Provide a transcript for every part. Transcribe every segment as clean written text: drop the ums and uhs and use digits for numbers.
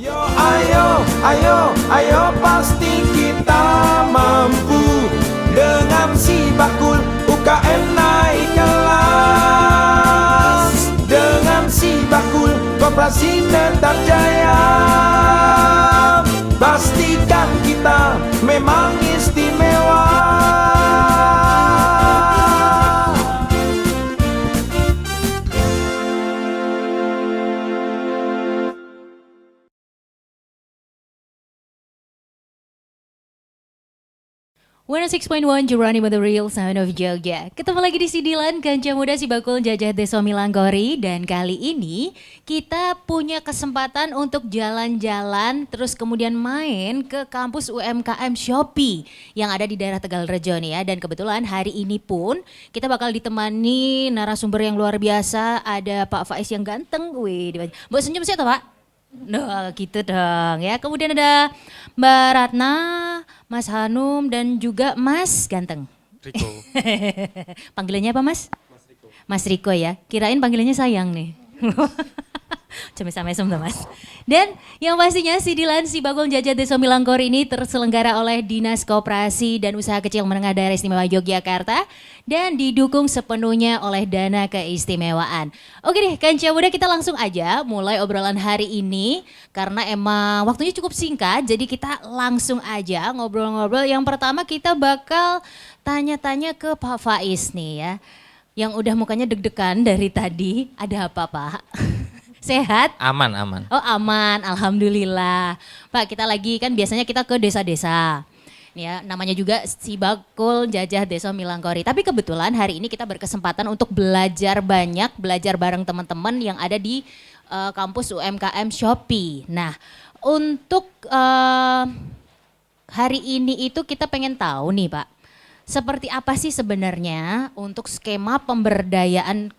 Yo ayo, ayo, ayo pasti kita mampu. Dengan si bakul UKM naik kelas. Dengan si bakul koperasi tetap jaya. Pastikan kita memang istimewa. One 6.1 Geronimo the Real Sound of Jogja. Ketemu lagi di Sidilan Kanca Muda si Bakul Jajah Deso Milanggori. Dan kali ini kita punya kesempatan untuk jalan-jalan terus kemudian main ke kampus UMKM Shopee yang ada di daerah Tegalrejo nih ya. Dan kebetulan hari ini pun kita bakal ditemani narasumber yang luar biasa. Ada Pak Faiz yang ganteng. Wih, Mbak senyum sih atau Pak? Nah gitu dong ya. Kemudian ada Mbak Ratna, Mas Hanum dan juga Mas Ganteng. Riko. Panggilannya apa Mas? Mas Riko ya. Kirain panggilannya sayang nih. Cuma sama tuh Mas. Dan yang pastinya Sidilan si Bakul Jajah Deso Milanggori ini terselenggara oleh Dinas Koperasi dan Usaha Kecil Menengah Daerah Istimewa Yogyakarta dan didukung sepenuhnya oleh dana keistimewaan. Oke deh Kanca Muda, kita langsung aja mulai obrolan hari ini karena emang waktunya cukup singkat, jadi kita langsung aja ngobrol-ngobrol. Yang pertama kita bakal tanya-tanya ke Pak Faiz nih ya, yang udah mukanya deg-degan dari tadi. Ada apa Pak? Sehat? Aman, aman. Oh aman, alhamdulillah. Pak, kita lagi kan biasanya kita ke desa-desa. Ya, namanya juga si Bakul Jajah Deso Milanggori. Tapi kebetulan hari ini kita berkesempatan untuk belajar banyak, belajar bareng teman-teman yang ada di kampus UMKM Shopee. Nah, untuk hari ini itu kita pengen tahu nih Pak, seperti apa sih sebenarnya untuk skema pemberdayaan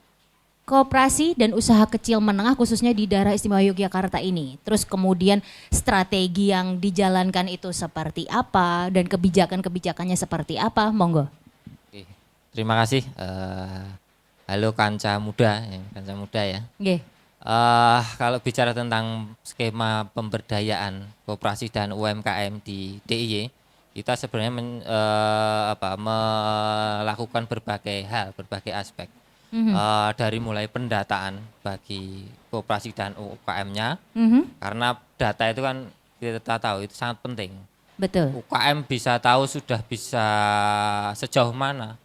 koperasi dan usaha kecil menengah khususnya di daerah istimewa Yogyakarta ini. Terus kemudian strategi yang dijalankan itu seperti apa dan kebijakan-kebijakannya seperti apa, monggo. Oke. Terima kasih. Halo Kanca Muda ya. Nggih. Kalau bicara tentang skema pemberdayaan koperasi dan UMKM di DIY, kita sebenarnya melakukan berbagai hal, berbagai aspek. Dari mulai pendataan bagi koperasi dan UKM-nya, karena data itu kan kita tahu itu sangat penting. Betul. UKM bisa tahu sudah bisa sejauh mana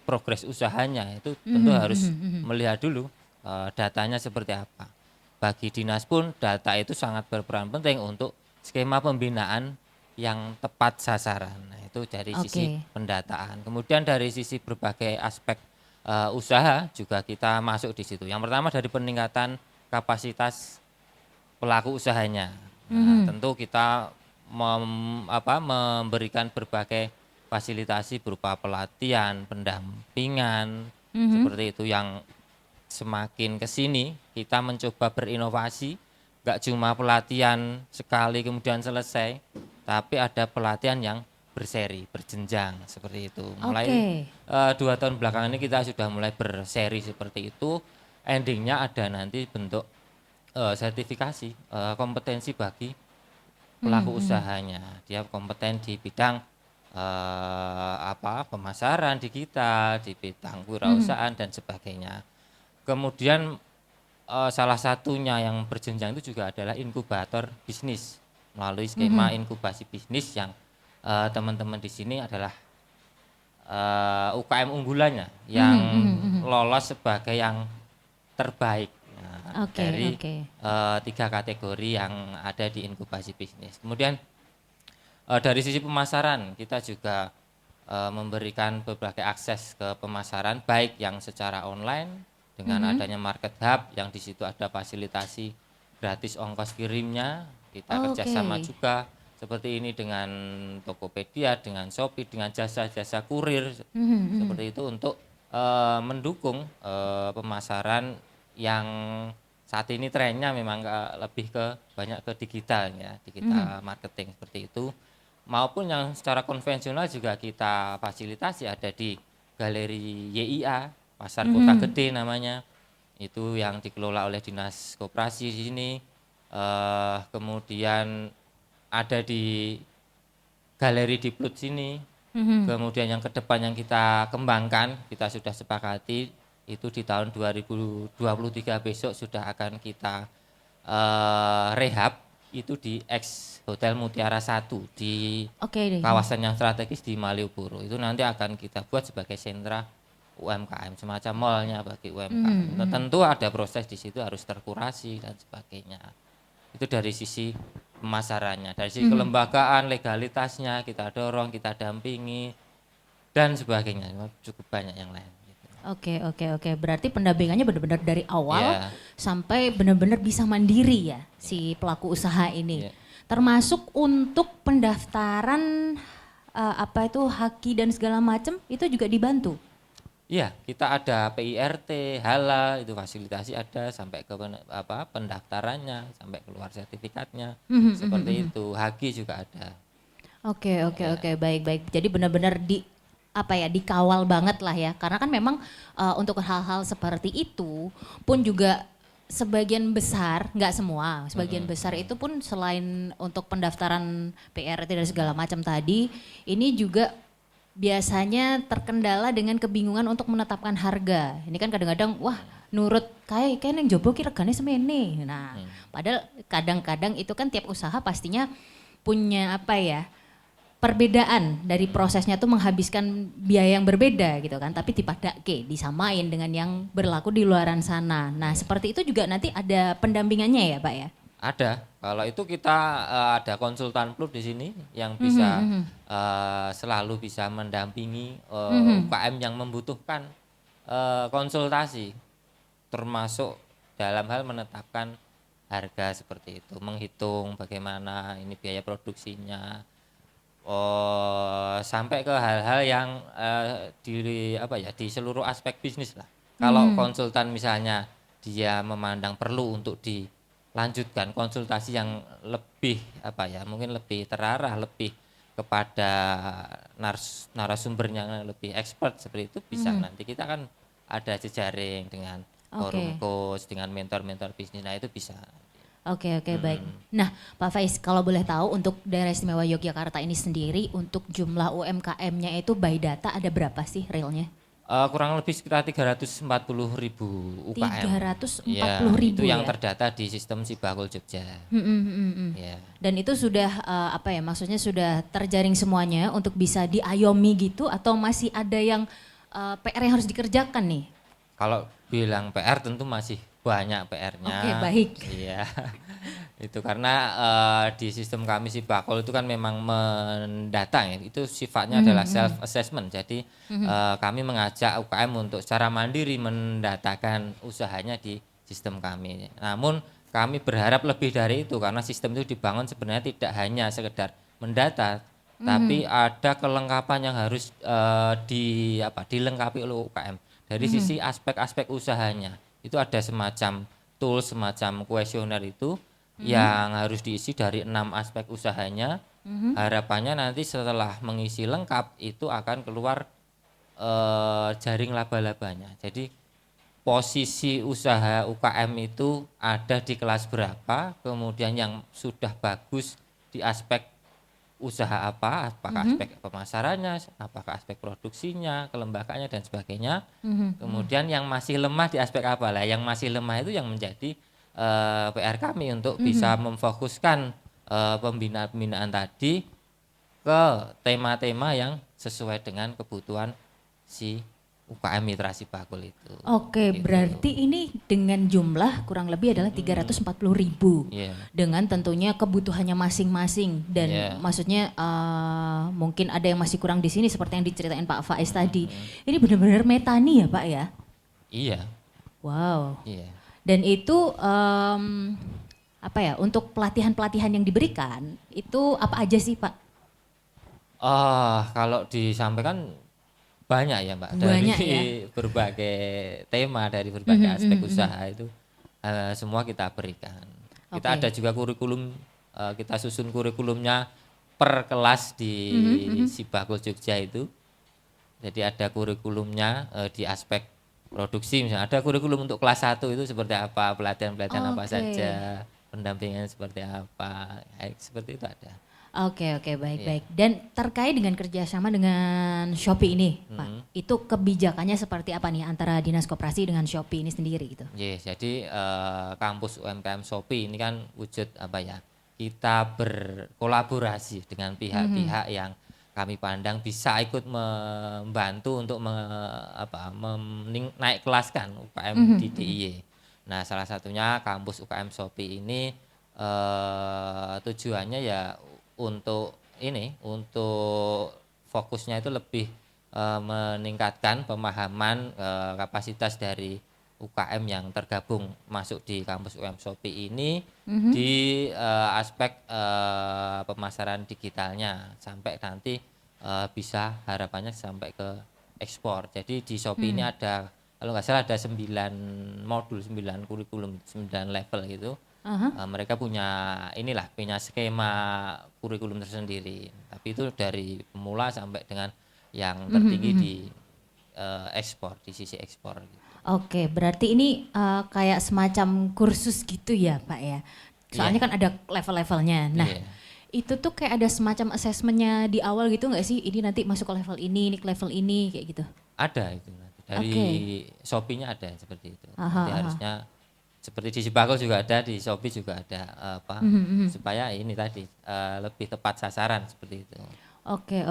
progres usahanya, itu tentu harus melihat dulu datanya seperti apa. Bagi dinas pun data itu sangat berperan penting untuk skema pembinaan yang tepat sasaran. Nah, itu dari sisi pendataan. Kemudian dari sisi berbagai aspek usaha juga kita masuk di situ. Yang pertama dari peningkatan kapasitas pelaku usahanya. Nah, tentu kita memberikan berbagai fasilitasi berupa pelatihan, pendampingan, seperti itu yang semakin ke sini kita mencoba berinovasi, nggak cuma pelatihan sekali kemudian selesai, tapi ada pelatihan yang berseri, berjenjang seperti itu. Mulai 2 tahun belakangan ini kita sudah mulai berseri seperti itu. Endingnya ada nanti bentuk sertifikasi kompetensi bagi pelaku usahanya. Dia kompeten di bidang pemasaran digital, di bidang wirausahaan dan sebagainya. Kemudian salah satunya yang berjenjang itu juga adalah inkubator bisnis melalui skema inkubasi bisnis yang teman-teman di sini adalah UKM unggulannya yang lolos sebagai yang terbaik dari 3 kategori yang ada di inkubasi bisnis. Kemudian dari sisi pemasaran kita juga memberikan berbagai akses ke pemasaran baik yang secara online dengan adanya market hub yang di situ ada fasilitasi gratis ongkos kirimnya. Kita kerjasama juga seperti ini dengan Tokopedia, dengan Shopee, dengan jasa-jasa kurir seperti itu untuk mendukung pemasaran yang saat ini trennya memang lebih ke banyak ke digital ya, digital marketing seperti itu. Maupun yang secara konvensional juga kita fasilitasi ada di Galeri YIA, Pasar Kota Gede namanya. Itu yang dikelola oleh Dinas Koperasi di sini. kemudian ada di galeri di Plut sini. Kemudian yang ke depan yang kita kembangkan, kita sudah sepakati itu di tahun 2023 besok sudah akan kita rehab itu di ex Hotel Mutiara 1 di kawasan yang strategis di Malioboro. Itu nanti akan kita buat sebagai sentra UMKM, semacam mallnya bagi UMKM. Tentu ada proses di situ harus terkurasi dan sebagainya. Itu dari sisi pemasarannya, dari sisi kelembagaan, legalitasnya kita dorong, kita dampingi dan sebagainya. Cukup banyak yang lain. Oke. Berarti pendampingannya benar-benar dari awal sampai benar-benar bisa mandiri ya si pelaku usaha ini. Termasuk untuk pendaftaran haki dan segala macam itu juga dibantu. Iya, kita ada PIRT, halal, itu fasilitasi ada sampai ke pendaftarannya, sampai keluar sertifikatnya, seperti itu. Haki juga ada. Oke, baik. Jadi benar-benar dikawal banget lah ya. Karena kan memang untuk hal-hal seperti itu pun juga sebagian besar, nggak semua, sebagian besar itu pun selain untuk pendaftaran PIRT dan segala macam tadi, ini juga biasanya terkendala dengan kebingungan untuk menetapkan harga. Ini kan kadang-kadang wah nurut kayak yang jobo ki regane semene. Nah, padahal kadang-kadang itu kan tiap usaha pastinya punya perbedaan dari prosesnya tuh menghabiskan biaya yang berbeda gitu kan, tapi dipadake, disamain dengan yang berlaku di luaran sana. Nah, seperti itu juga nanti ada pendampingannya ya, Pak ya? Ada. Kalau itu kita ada konsultan Plut di sini yang bisa selalu bisa mendampingi UKM yang membutuhkan konsultasi, termasuk dalam hal menetapkan harga seperti itu, menghitung bagaimana ini biaya produksinya, sampai ke hal-hal yang di seluruh aspek bisnis lah. Kalau konsultan misalnya dia memandang perlu untuk dilanjutkan konsultasi yang lebih mungkin lebih terarah, lebih kepada narasumbernya lebih expert seperti itu bisa nanti kita kan ada jejaring dengan forum coach, dengan mentor-mentor bisnis, nah itu bisa. Oke, baik. Nah Pak Faiz, kalau boleh tahu untuk daerah istimewa Yogyakarta ini sendiri untuk jumlah UMKM-nya itu by data ada berapa sih realnya? Kurang lebih sekitar 340.000 UKM. 340.000 itu yang ya? terdata di sistem Sibakul Jogja. Ya. Dan itu sudah maksudnya sudah terjaring semuanya untuk bisa diayomi gitu atau masih ada yang PR yang harus dikerjakan nih? Kalau bilang PR tentu masih banyak PR-nya. Oke, baik. Iya. Itu karena di sistem kami Sibakul itu kan memang mendata ya. Itu sifatnya adalah self assessment. Jadi kami mengajak UKM untuk secara mandiri mendatakan usahanya di sistem kami. Namun kami berharap lebih dari itu karena sistem itu dibangun sebenarnya tidak hanya sekedar mendata, tapi ada kelengkapan yang harus dilengkapi oleh UKM dari sisi aspek-aspek usahanya. Itu ada semacam tools, semacam kuesioner itu yang harus diisi dari 6 aspek usahanya. Harapannya nanti setelah mengisi lengkap itu akan keluar jaring laba-labanya. Jadi posisi usaha UKM itu ada di kelas berapa, kemudian yang sudah bagus di aspek usaha apakah aspek pemasarannya, apakah aspek produksinya, kelembagaannya dan sebagainya. Kemudian yang masih lemah di aspek apa lah? Yang masih lemah itu yang menjadi PR kami untuk bisa memfokuskan pembinaan tadi ke tema-tema yang sesuai dengan kebutuhan si UKM Mitra Sibakul itu. Oke, gitu. Berarti ini dengan jumlah kurang lebih adalah 340.000 dengan tentunya kebutuhannya masing-masing dan maksudnya mungkin ada yang masih kurang di sini seperti yang diceritain Pak Faiz tadi. Ini benar-benar metani ya Pak ya? Iya. Wow. Iya. Dan itu untuk pelatihan-pelatihan yang diberikan itu apa aja sih Pak? Kalau disampaikan banyak ya Mbak, banyak, dari berbagai tema, dari berbagai aspek usaha itu semua kita berikan. Kita ada juga kurikulum, kita susun kurikulumnya per kelas di Sibakul Jogja itu. Jadi ada kurikulumnya di aspek produksi, misalnya ada kurikulum untuk kelas 1 itu seperti apa, pelatihan-pelatihan apa saja. pendampingan seperti apa, seperti itu ada. Oke, baik. Dan terkait dengan kerjasama dengan Shopee ini, Pak, itu kebijakannya seperti apa nih antara Dinas Koperasi dengan Shopee ini sendiri gitu? Yes, jadi kampus UMKM Shopee ini kan wujud apa ya? Kita berkolaborasi dengan pihak-pihak yang kami pandang bisa ikut membantu untuk naik kelaskan UKM di DIY. Nah, salah satunya kampus UKM Shopee ini tujuannya ya untuk fokusnya itu lebih meningkatkan pemahaman kapasitas dari UKM yang tergabung masuk di kampus UKM Shopee ini di aspek pemasaran digitalnya sampai nanti bisa harapannya sampai ke ekspor. Jadi di Shopee ini ada, kalau nggak salah ada 9 modul, 9 kurikulum, 9 level gitu. Mereka punya skema kurikulum tersendiri, tapi itu dari pemula sampai dengan yang tertinggi di ekspor, di sisi ekspor gitu. Oke, berarti ini kayak semacam kursus gitu ya Pak ya, soalnya kan ada level-levelnya. Nah itu tuh kayak ada semacam assessmentnya di awal gitu nggak sih, ini nanti masuk ke level ini ke level ini kayak gitu? Ada itu dari Shopee-nya ada seperti itu. Jadi harusnya seperti di Sibakul juga ada, di Shopee juga ada supaya ini tadi lebih tepat sasaran seperti itu. Oke.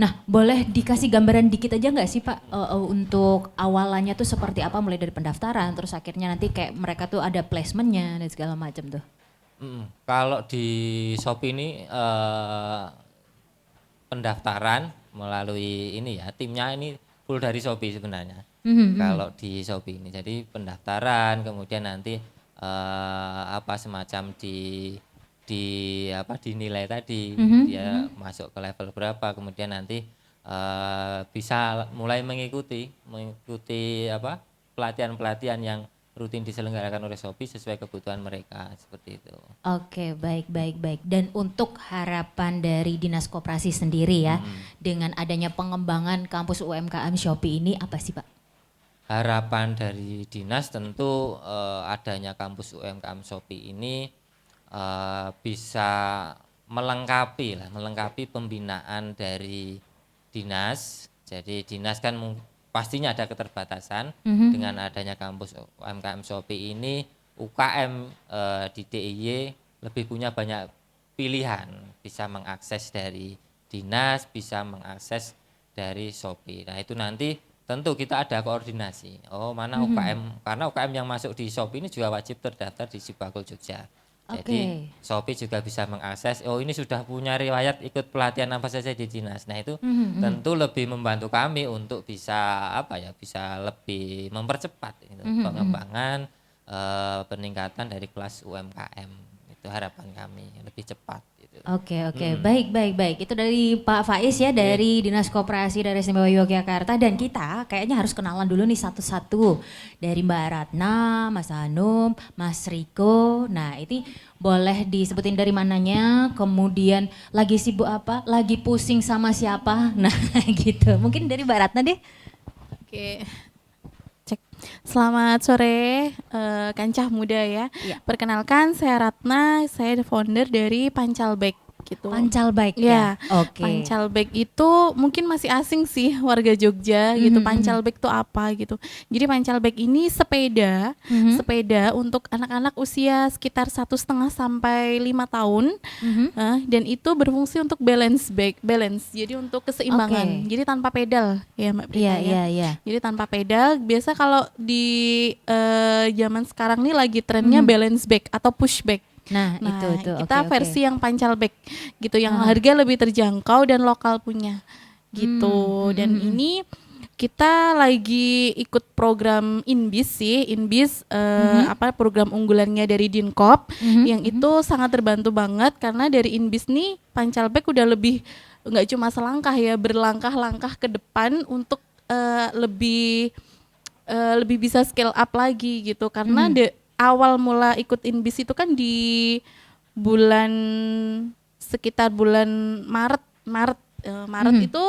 Nah, boleh dikasih gambaran dikit aja nggak sih Pak untuk awalannya tuh seperti apa, mulai dari pendaftaran terus akhirnya nanti kayak mereka tuh ada placementnya dan segala macam tuh. Kalau di Shopee ini pendaftaran melalui ini ya, timnya ini full dari Shopee sebenarnya. Kalau di Shopee ini, jadi pendaftaran, kemudian nanti semacam dinilai tadi, dia masuk ke level berapa, kemudian nanti bisa mulai mengikuti pelatihan-pelatihan yang rutin diselenggarakan oleh Shopee sesuai kebutuhan mereka seperti itu. Oke, baik. Dan untuk harapan dari Dinas Koperasi sendiri ya, dengan adanya pengembangan kampus UMKM Shopee ini apa sih Pak? Harapan dari dinas tentu adanya kampus UMKM Shopee ini bisa melengkapi pembinaan dari dinas. Jadi dinas kan pastinya ada keterbatasan. Dengan adanya kampus UMKM Shopee ini, UKM di DIY lebih punya banyak pilihan, bisa mengakses dari dinas, bisa mengakses dari Shopee. Nah itu nanti tentu kita ada koordinasi. Mana UKM, karena UKM yang masuk di Shopee ini juga wajib terdaftar di Sibakul Jogja. Jadi Shopee juga bisa mengakses, ini sudah punya riwayat ikut pelatihan apa saja di dinas. Nah itu tentu lebih membantu kami untuk bisa bisa lebih mempercepat pengembangan peningkatan dari kelas UMKM. Itu harapan kami lebih cepat. Oke. Baik. Itu dari Pak Faiz ya, dari Dinas Koperasi Daerah Istimewa Yogyakarta. Dan kita kayaknya harus kenalan dulu nih satu-satu. Dari Mbak Ratna, Mas Hanum, Mas Riko. Nah ini boleh disebutin dari mananya, kemudian lagi sibuk apa, lagi pusing sama siapa. Nah gitu, mungkin dari Mbak Ratna deh. Oke. Selamat sore kancah muda ya. Perkenalkan saya Ratna, saya founder dari Pancalbek gitu. Pancalbek ya. Oke. Pancalbek itu mungkin masih asing sih warga Jogja gitu. Pancalbek itu apa gitu. Jadi Pancalbek ini sepeda untuk anak-anak usia sekitar 1,5 sampai 5 tahun. Dan itu berfungsi untuk balance. Jadi untuk keseimbangan. Jadi tanpa pedal ya Mbak Prita. Iya. Jadi tanpa pedal. Biasa kalau di zaman sekarang nih lagi trennya balance bike atau push bike. Nah itu kita versi yang Pancalbek gitu, yang harga lebih terjangkau dan lokal punya gitu. Dan ini kita lagi ikut program Inbis program unggulannya dari Dinkop yang itu sangat terbantu banget karena dari Inbis nih Pancalbek udah lebih nggak cuma selangkah ya, berlangkah-langkah ke depan untuk lebih bisa scale up lagi gitu karena awal mula ikut Inbis itu kan di sekitar bulan Maret Maret itu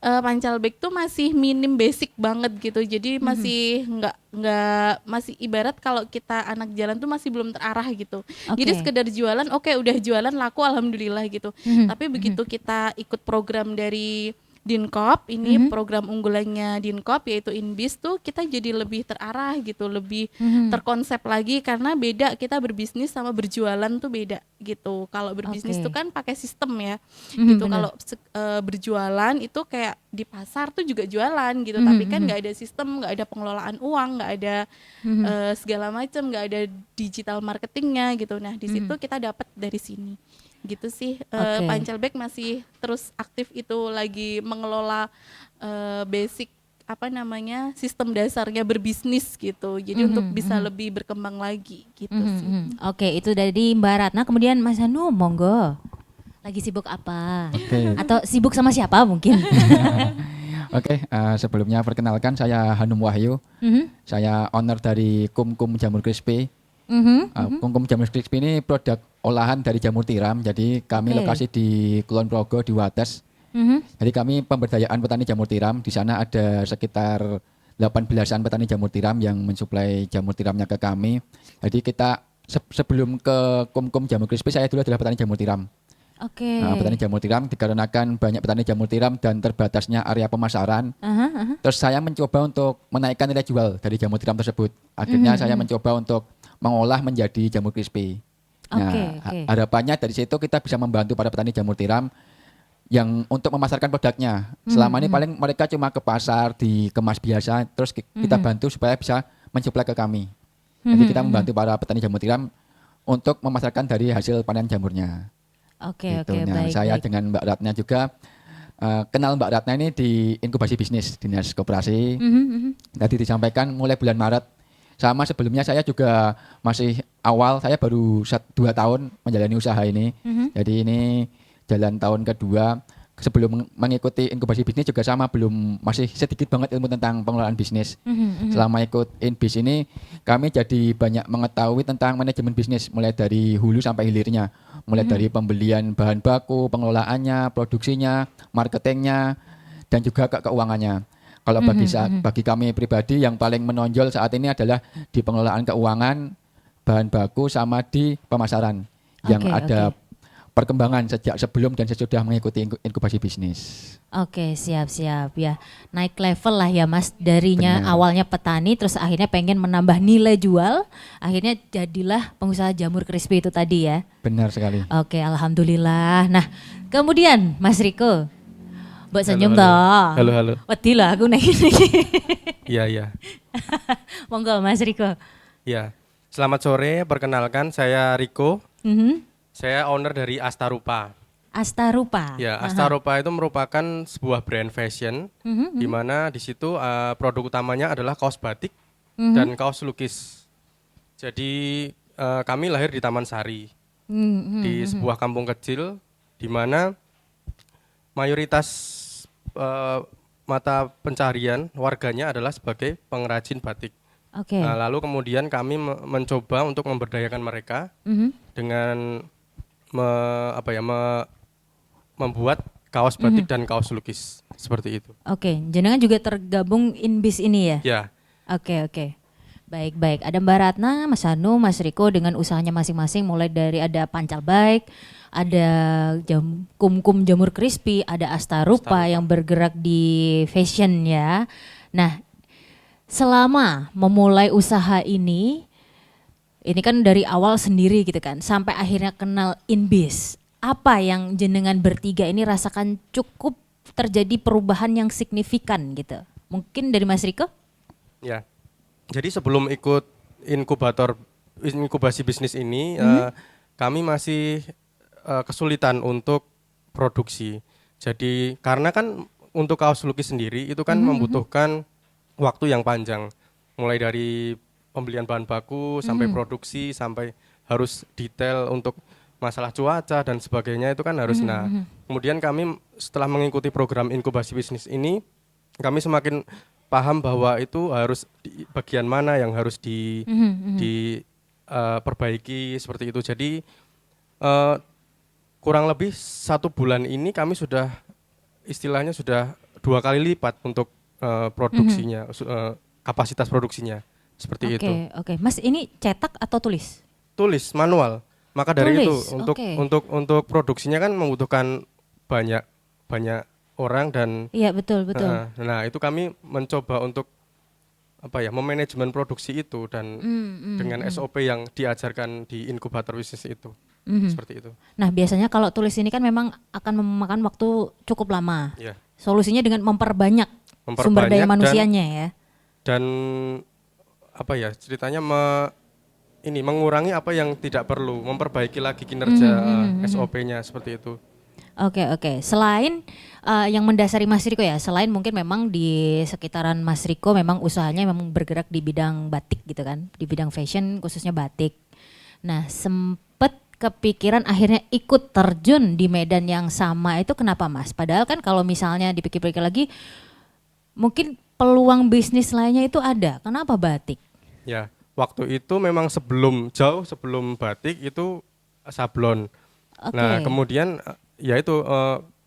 pancal bag tuh masih minim basic banget gitu. Jadi masih nggak masih ibarat kalau kita anak jalan tuh masih belum terarah gitu. Jadi sekedar jualan, oke, udah jualan laku alhamdulillah gitu. Tapi begitu kita ikut program dari Dinkop, ini program unggulannya Dinkop yaitu Inbis tuh kita jadi lebih terarah gitu, lebih terkonsep lagi karena beda kita berbisnis sama berjualan tuh beda gitu. Kalau berbisnis tuh kan pakai sistem ya, gitu. Kalau berjualan itu kayak di pasar tuh juga jualan gitu, tapi kan nggak ada sistem, nggak ada pengelolaan uang, nggak ada segala macam, nggak ada digital marketingnya gitu. Nah di situ kita dapat dari sini. Gitu sih. Pancal bag masih terus aktif itu lagi mengelola basic sistem dasarnya berbisnis gitu. Jadi untuk bisa lebih berkembang lagi gitu sih. Oke, itu dari Mbak Ratna. Kemudian Mas Hanu, monggo. Lagi sibuk apa? Atau sibuk sama siapa mungkin? Oke, sebelumnya perkenalkan saya Hanum Wahyu. Saya owner dari Kumkum Jamur Crispy. Kumkum Jamur Crispy ini produk olahan dari jamur tiram. Jadi kami lokasi di Kulon Progo di Wates. Jadi kami pemberdayaan petani jamur tiram. Di sana ada sekitar 18-an petani jamur tiram yang mensuplai jamur tiramnya ke kami. Jadi kita sebelum ke Kumkum Jamur Crispy saya dulu adalah petani jamur tiram. Petani jamur tiram dikarenakan banyak petani jamur tiram dan terbatasnya area pemasaran. Terus saya mencoba untuk menaikkan nilai jual dari jamur tiram tersebut. Akhirnya saya mencoba untuk mengolah menjadi jamur crispy. Nah, harapannya dari situ kita bisa membantu para petani jamur tiram yang untuk memasarkan produknya. Selama ini paling mereka cuma ke pasar, dikemas biasa, terus kita bantu supaya bisa mensuplai ke kami. Jadi kita membantu para petani jamur tiram untuk memasarkan dari hasil panen jamurnya. Baik. Saya dengan Mbak Ratna juga kenal Mbak Ratna ini di inkubasi bisnis Dinas Koperasi. Tadi disampaikan mulai bulan Maret. Sama sebelumnya saya juga masih awal, saya baru 2 tahun menjalani usaha ini. Jadi ini jalan tahun kedua. Sebelum mengikuti inkubasi bisnis juga sama, masih sedikit banget ilmu tentang pengelolaan bisnis. Selama ikut Inbis ini kami jadi banyak mengetahui tentang manajemen bisnis, mulai dari hulu sampai hilirnya. Mulai dari pembelian bahan baku, pengelolaannya, produksinya, marketingnya, dan juga keuangannya. Kalau bagi kami pribadi yang paling menonjol saat ini adalah di pengelolaan keuangan, bahan baku, sama di pemasaran yang ada perkembangan sejak sebelum dan sesudah mengikuti inkubasi bisnis. Siap ya. Naik level lah ya Mas, darinya awalnya petani terus akhirnya pengen menambah nilai jual, akhirnya jadilah pengusaha jamur crispy itu tadi ya. Benar sekali. Alhamdulillah. Nah, kemudian Mas Riko, Mbak senyum toh. Halo. Wedi lah aku naik. Iya. Monggo Mas Riko. Iya. Selamat sore, perkenalkan saya Riko. Saya owner dari Astarupa. Astarupa. Ya, Astarupa itu merupakan sebuah brand fashion di mana di situ produk utamanya adalah kaos batik dan kaos lukis. Jadi kami lahir di Taman Sari. Di sebuah kampung kecil di mana mayoritas mata pencarian warganya adalah sebagai pengrajin batik. Lalu kemudian kami mencoba untuk memberdayakan mereka dengan membuat kaos batik dan kaos lukis seperti itu. Jenengan juga tergabung Inbis ini ya? Ya. Oke. Baik. Ada Mbak Ratna, Mas Hanu, Mas Riko dengan usahanya masing-masing, mulai dari ada pancal bike, ada Kumkum Jamur Crispy, ada Astarupa yang bergerak di fashion ya. Nah, selama memulai usaha ini kan dari awal sendiri gitu kan, sampai akhirnya kenal Inbis. Apa yang jenengan bertiga ini rasakan cukup terjadi perubahan yang signifikan gitu? Mungkin dari Mas Riko? Ya, jadi sebelum ikut inkubasi bisnis ini, kami masih kesulitan untuk produksi. Jadi karena kan untuk kaos lukis sendiri itu kan membutuhkan waktu yang panjang, mulai dari pembelian bahan baku sampai produksi sampai harus detail untuk masalah cuaca dan sebagainya itu kan harus. Kemudian kami setelah mengikuti program inkubasi bisnis ini, kami semakin paham bahwa itu harus bagian mana yang harus diperbaiki seperti itu. Jadi kurang lebih 1 bulan ini kami sudah istilahnya sudah 2 kali lipat untuk produksinya, kapasitas produksinya seperti itu. Oke. Mas ini cetak atau tulis? Tulis manual. Maka dari itu untuk produksinya kan membutuhkan banyak orang dan iya betul. Nah itu kami mencoba untuk memanajemen produksi itu dan dengan SOP yang diajarkan di inkubator bisnis itu. Seperti itu. Nah biasanya kalau tulis ini kan memang akan memakan waktu cukup lama. Yeah. Solusinya dengan memperbanyak sumber daya manusianya ya. Dan ceritanya mengurangi apa yang tidak perlu, memperbaiki lagi kinerja SOP-nya seperti itu. Oke. Selain yang mendasari Mas Riko ya, selain mungkin memang di sekitaran Mas Riko memang usahanya memang bergerak di bidang batik gitu kan, di bidang fashion khususnya batik. Nah sempet kepikiran akhirnya ikut terjun di medan yang sama itu kenapa Mas? Padahal kan kalau misalnya dipikir-pikir lagi mungkin peluang bisnis lainnya itu ada, kenapa batik? Ya, waktu itu memang jauh sebelum batik itu sablon. Nah kemudian ya itu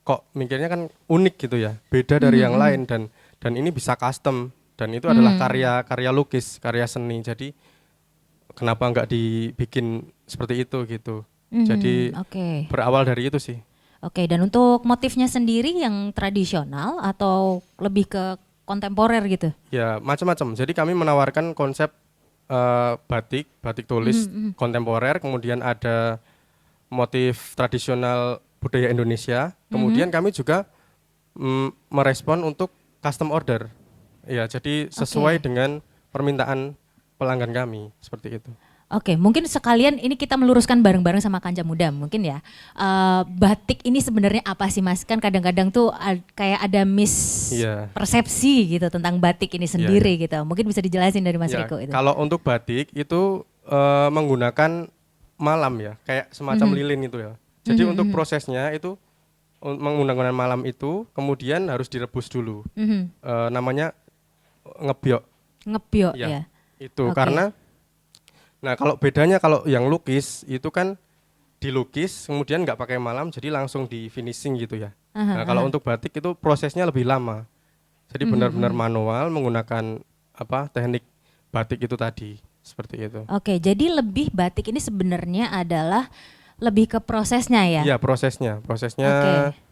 kok mikirnya kan unik gitu ya, beda dari yang lain dan ini bisa custom dan itu adalah karya lukis, karya seni. Jadi kenapa nggak dibikin seperti itu gitu. Jadi berawal dari itu sih. Oke, dan untuk motifnya sendiri yang tradisional atau lebih ke kontemporer gitu? Ya macam-macam. Jadi kami menawarkan konsep batik tulis kontemporer, kemudian ada motif tradisional budaya Indonesia. Kemudian kami juga merespon untuk custom order. Ya, jadi sesuai dengan permintaan pelanggan kami seperti itu. Oke, mungkin sekalian ini kita meluruskan bareng-bareng sama Kanca Muda mungkin ya. Batik ini sebenarnya apa sih Mas? Kan kadang-kadang tuh kayak ada persepsi gitu tentang batik ini sendiri gitu. Mungkin bisa dijelasin dari Mas Riko itu. Kalau untuk batik itu menggunakan malam ya, kayak semacam lilin itu ya. Jadi untuk prosesnya itu menggunakan malam itu kemudian harus direbus dulu. Namanya ngebyok ya. Itu karena kalau bedanya kalau yang lukis itu kan dilukis kemudian nggak pakai malam jadi langsung di finishing gitu ya. Kalau untuk batik itu prosesnya lebih lama. Jadi benar-benar manual menggunakan teknik batik itu tadi seperti itu. Oke, jadi lebih batik ini sebenarnya adalah lebih ke prosesnya ya? Iya, prosesnya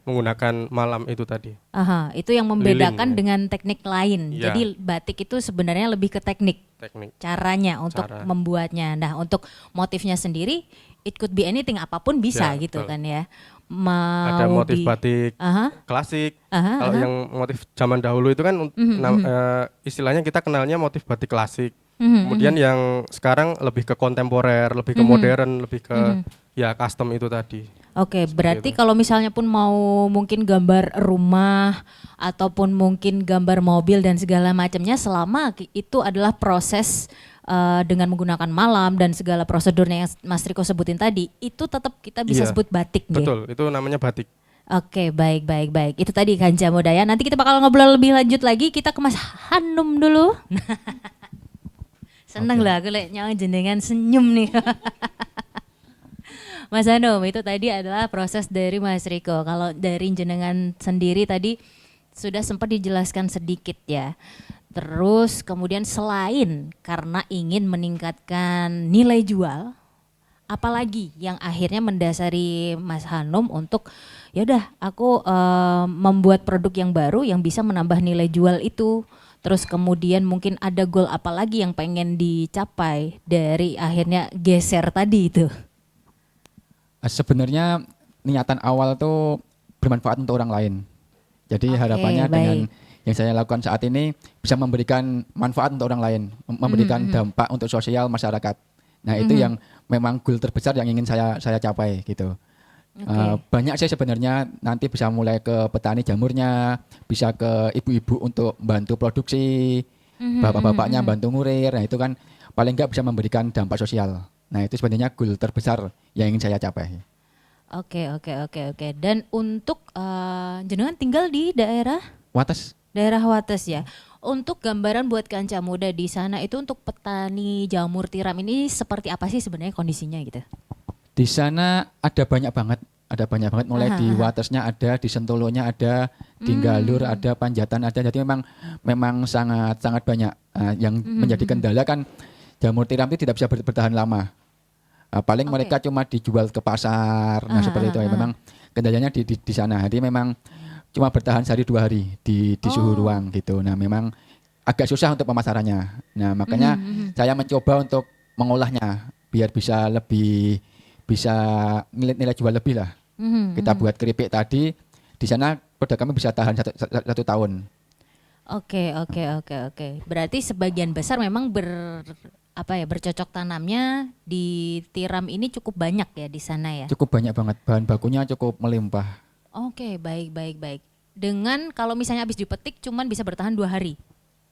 menggunakan malam itu tadi. Itu yang membedakan lilin, dengan teknik lain. Ya. Jadi batik itu sebenarnya lebih ke teknik. Caranya untuk membuatnya. Nah, untuk motifnya sendiri it could be anything, apapun bisa gitu kan ya. Ada motif batik klasik. Kalau yang motif zaman dahulu itu kan istilahnya kita kenalnya motif batik klasik. Kemudian yang sekarang lebih ke kontemporer, lebih ke modern, lebih ke custom itu tadi. Oke, berarti kalau misalnya pun mau mungkin gambar rumah ataupun mungkin gambar mobil dan segala macamnya, selama itu adalah proses dengan menggunakan malam dan segala prosedurnya yang Mas Riko sebutin tadi, itu tetap kita bisa sebut batik. Betul, itu namanya batik. Oke, baik. Itu tadi Kanca Muda ya. Nanti kita bakal ngobrol lebih lanjut lagi. Kita ke Mas Hanum dulu. Seneng lah aku liatnya jenengan senyum nih. Mas Hanum, itu tadi adalah proses dari Mas Riko. Kalau dari jenengan sendiri tadi sudah sempat dijelaskan sedikit ya. Terus kemudian selain karena ingin meningkatkan nilai jual, apalagi yang akhirnya mendasari Mas Hanum untuk yaudah aku membuat produk yang baru yang bisa menambah nilai jual itu. Terus kemudian mungkin ada goal apa lagi yang pengen dicapai dari akhirnya geser tadi itu? Sebenarnya niatan awal tuh bermanfaat untuk orang lain. Jadi harapannya dengan yang saya lakukan saat ini bisa memberikan manfaat untuk orang lain, memberikan dampak untuk sosial masyarakat. Nah itu yang memang goal terbesar yang ingin saya capai gitu. Banyak sih sebenarnya, nanti bisa mulai ke petani jamurnya, bisa ke ibu-ibu untuk bantu produksi, bapak-bapaknya bantu ngurir. Nah itu kan paling nggak bisa memberikan dampak sosial. Nah itu sebenarnya goal terbesar yang ingin saya capai. Oke. Dan untuk jenengan tinggal di daerah Wates. Daerah Wates ya. Untuk gambaran buat Kanca Muda di sana itu untuk petani jamur tiram ini seperti apa sih sebenarnya kondisinya gitu? Di sana ada banyak banget Ada banyak banget, mulai di Watersnya ada, di Sentolonya ada, di Galur ada, Panjatan ada. Jadi memang sangat banyak. Yang menjadi kendala kan jamur tiram itu tidak bisa bertahan lama. Paling mereka cuma dijual ke pasar, seperti itu ya. Memang kendalanya di sana. Jadi memang cuma bertahan sehari 2 hari di suhu ruang gitu. Nah memang agak susah untuk pemasarannya. Nah makanya saya mencoba untuk mengolahnya biar bisa nilai jual lebih lah. Kita buat keripik tadi, di sana produk kami bisa tahan satu tahun. Oke. Berarti sebagian besar memang bercocok tanamnya di tiram ini cukup banyak ya di sana ya? Cukup banyak banget, bahan bakunya cukup melimpah. Oke, baik. Dengan kalau misalnya habis dipetik cuman bisa bertahan 2 hari?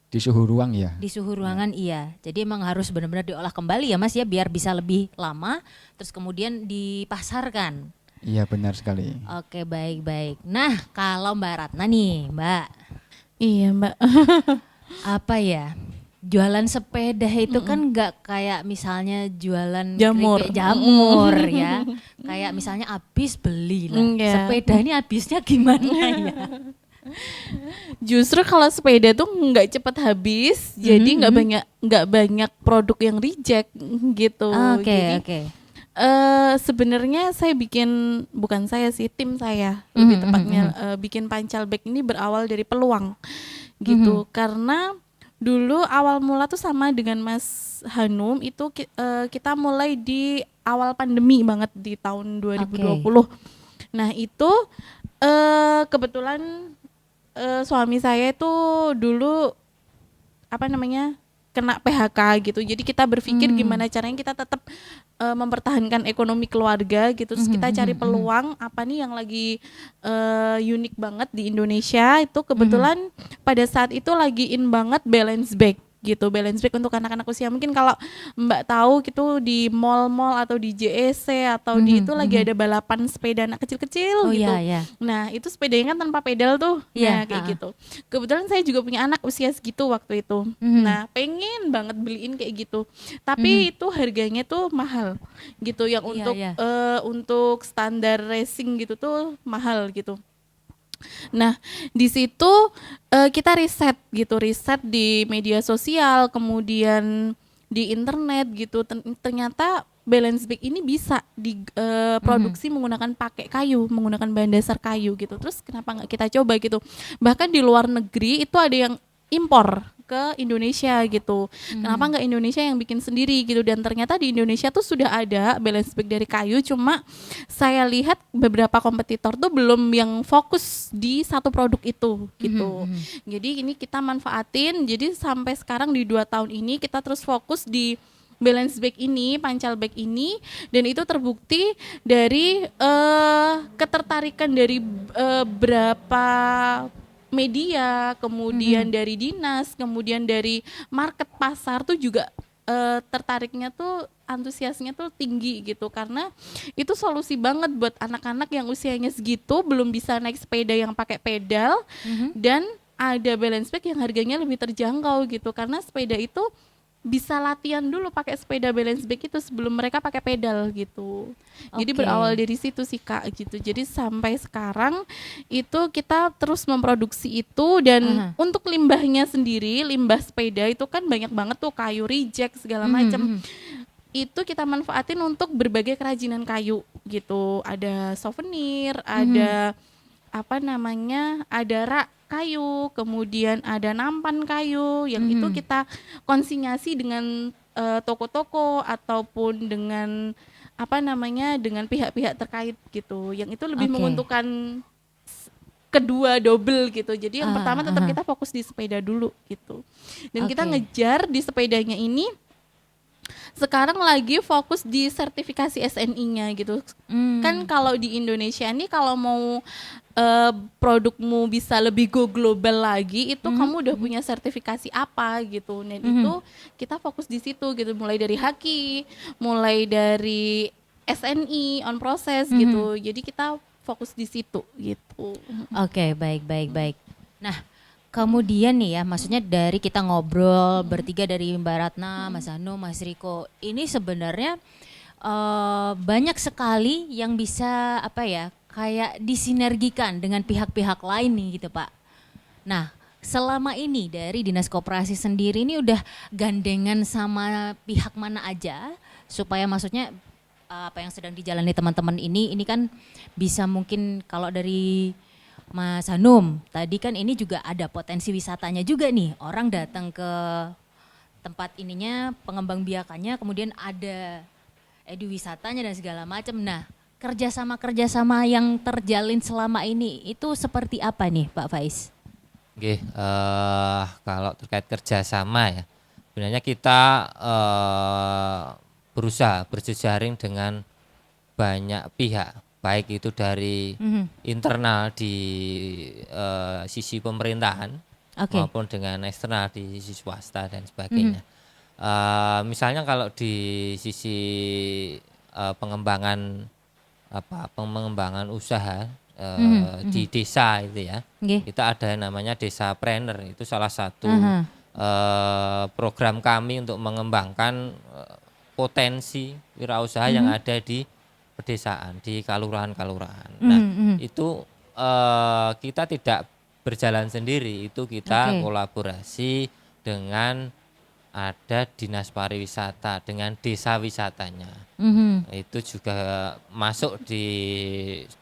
Di suhu ruang ya? Di suhu ruangan iya, jadi emang harus benar-benar diolah kembali ya Mas ya, biar bisa lebih lama, terus kemudian dipasarkan. Iya benar sekali. Oke, baik. Nah kalau Mbak Ratna nih Mbak. Iya Mbak. Apa ya, jualan sepeda itu kan nggak kayak misalnya jualan Jamur. keripik jamur ya. Kayak misalnya habis beli lah. Sepeda ini habisnya gimana ya? Justru kalau sepeda tuh nggak cepat habis, jadi nggak banyak produk yang reject gitu. Oke. Sebenarnya saya bukan saya sih, tim saya lebih tepatnya bikin pancal bag ini berawal dari peluang gitu. Karena dulu awal mula tuh sama dengan Mas Hanum itu kita mulai di awal pandemi banget di tahun 2020. Nah itu kebetulan suami saya itu dulu kena PHK gitu. Jadi kita berpikir gimana caranya kita tetap mempertahankan ekonomi keluarga gitu. Terus kita cari peluang apa nih yang lagi unik banget di Indonesia. Itu kebetulan pada saat itu lagi in banget balance bag gitu. Balance bag untuk anak-anak usia, mungkin kalau Mbak tahu gitu di mall-mall atau di JEC atau di itu lagi ada balapan sepeda anak kecil-kecil gitu. Iya. Nah itu sepedanya kan tanpa pedal tuh. Nah kayak gitu. Kebetulan saya juga punya anak usia segitu waktu itu. Nah pengen banget beliin kayak gitu. Tapi itu harganya tuh mahal gitu. Yang untuk standar racing gitu tuh mahal gitu. Nah di situ kita riset di media sosial, kemudian di internet gitu. Ternyata balance bag ini bisa diproduksi menggunakan menggunakan bahan dasar kayu gitu. Terus kenapa nggak kita coba gitu? Bahkan di luar negeri itu ada yang impor ke Indonesia gitu. Kenapa nggak Indonesia yang bikin sendiri gitu? Dan ternyata di Indonesia tuh sudah ada balance bag dari kayu, cuma saya lihat beberapa kompetitor tuh belum yang fokus di satu produk itu gitu. Jadi ini kita manfaatin. Jadi sampai sekarang di 2 tahun ini kita terus fokus di balance bag ini, pancal bag ini, dan itu terbukti dari ketertarikan dari berapa media, kemudian dari dinas, kemudian dari market pasar tuh juga tertariknya tuh, antusiasnya tuh tinggi gitu, karena itu solusi banget buat anak-anak yang usianya segitu belum bisa naik sepeda yang pakai pedal, dan ada balance bag yang harganya lebih terjangkau gitu, karena sepeda itu bisa latihan dulu pakai sepeda balance bag itu sebelum mereka pakai pedal gitu. Jadi berawal dari situ sih Kak gitu. Jadi sampai sekarang itu kita terus memproduksi itu, dan untuk limbahnya sendiri, limbah sepeda itu kan banyak banget tuh, kayu reject segala macam. Itu kita manfaatin untuk berbagai kerajinan kayu gitu. Ada souvenir, ada ada rak kayu, kemudian ada nampan kayu yang itu kita konsinyasi dengan toko-toko ataupun dengan dengan pihak-pihak terkait gitu, yang itu lebih menguntungkan kedua double gitu. Jadi yang pertama tetap kita fokus di sepeda dulu gitu, dan kita ngejar di sepedanya ini sekarang lagi fokus di sertifikasi SNI-nya gitu. Kan kalau di Indonesia nih kalau mau produkmu bisa lebih go global lagi, itu kamu udah punya sertifikasi apa gitu. Dan itu kita fokus di situ gitu, mulai dari HAKI, mulai dari SNI on process gitu. Jadi kita fokus di situ gitu. Oke, baik. Nah, kemudian nih ya, maksudnya dari kita ngobrol bertiga, dari Mbak Ratna, Mas Hanum, Mas Riko, ini sebenarnya banyak sekali yang bisa apa ya kayak disinergikan dengan pihak-pihak lain nih gitu Pak. Nah selama ini dari Dinas Koperasi sendiri ini udah gandengan sama pihak mana aja supaya maksudnya apa yang sedang dijalani teman-teman ini kan bisa mungkin kalau dari Mas Hanum, tadi kan ini juga ada potensi wisatanya juga nih. Orang datang ke tempat ininya, pengembang biakannya, kemudian ada wisatanya dan segala macam. Nah, kerjasama yang terjalin selama ini itu seperti apa nih Pak Faiz? Oke, kalau terkait kerjasama ya, sebenarnya kita berusaha berjejaring dengan banyak pihak. Baik itu dari internal di sisi pemerintahan maupun dengan eksternal di sisi swasta dan sebagainya. Misalnya kalau di sisi pengembangan usaha di desa itu ya, kita ada yang namanya Desa Planner, itu salah satu program kami untuk mengembangkan potensi wirausaha yang ada di pedesaan, di kalurahan-kalurahan. Nah, itu kita tidak berjalan sendiri, itu kita kolaborasi dengan ada dinas pariwisata, dengan desa wisatanya. Itu juga masuk di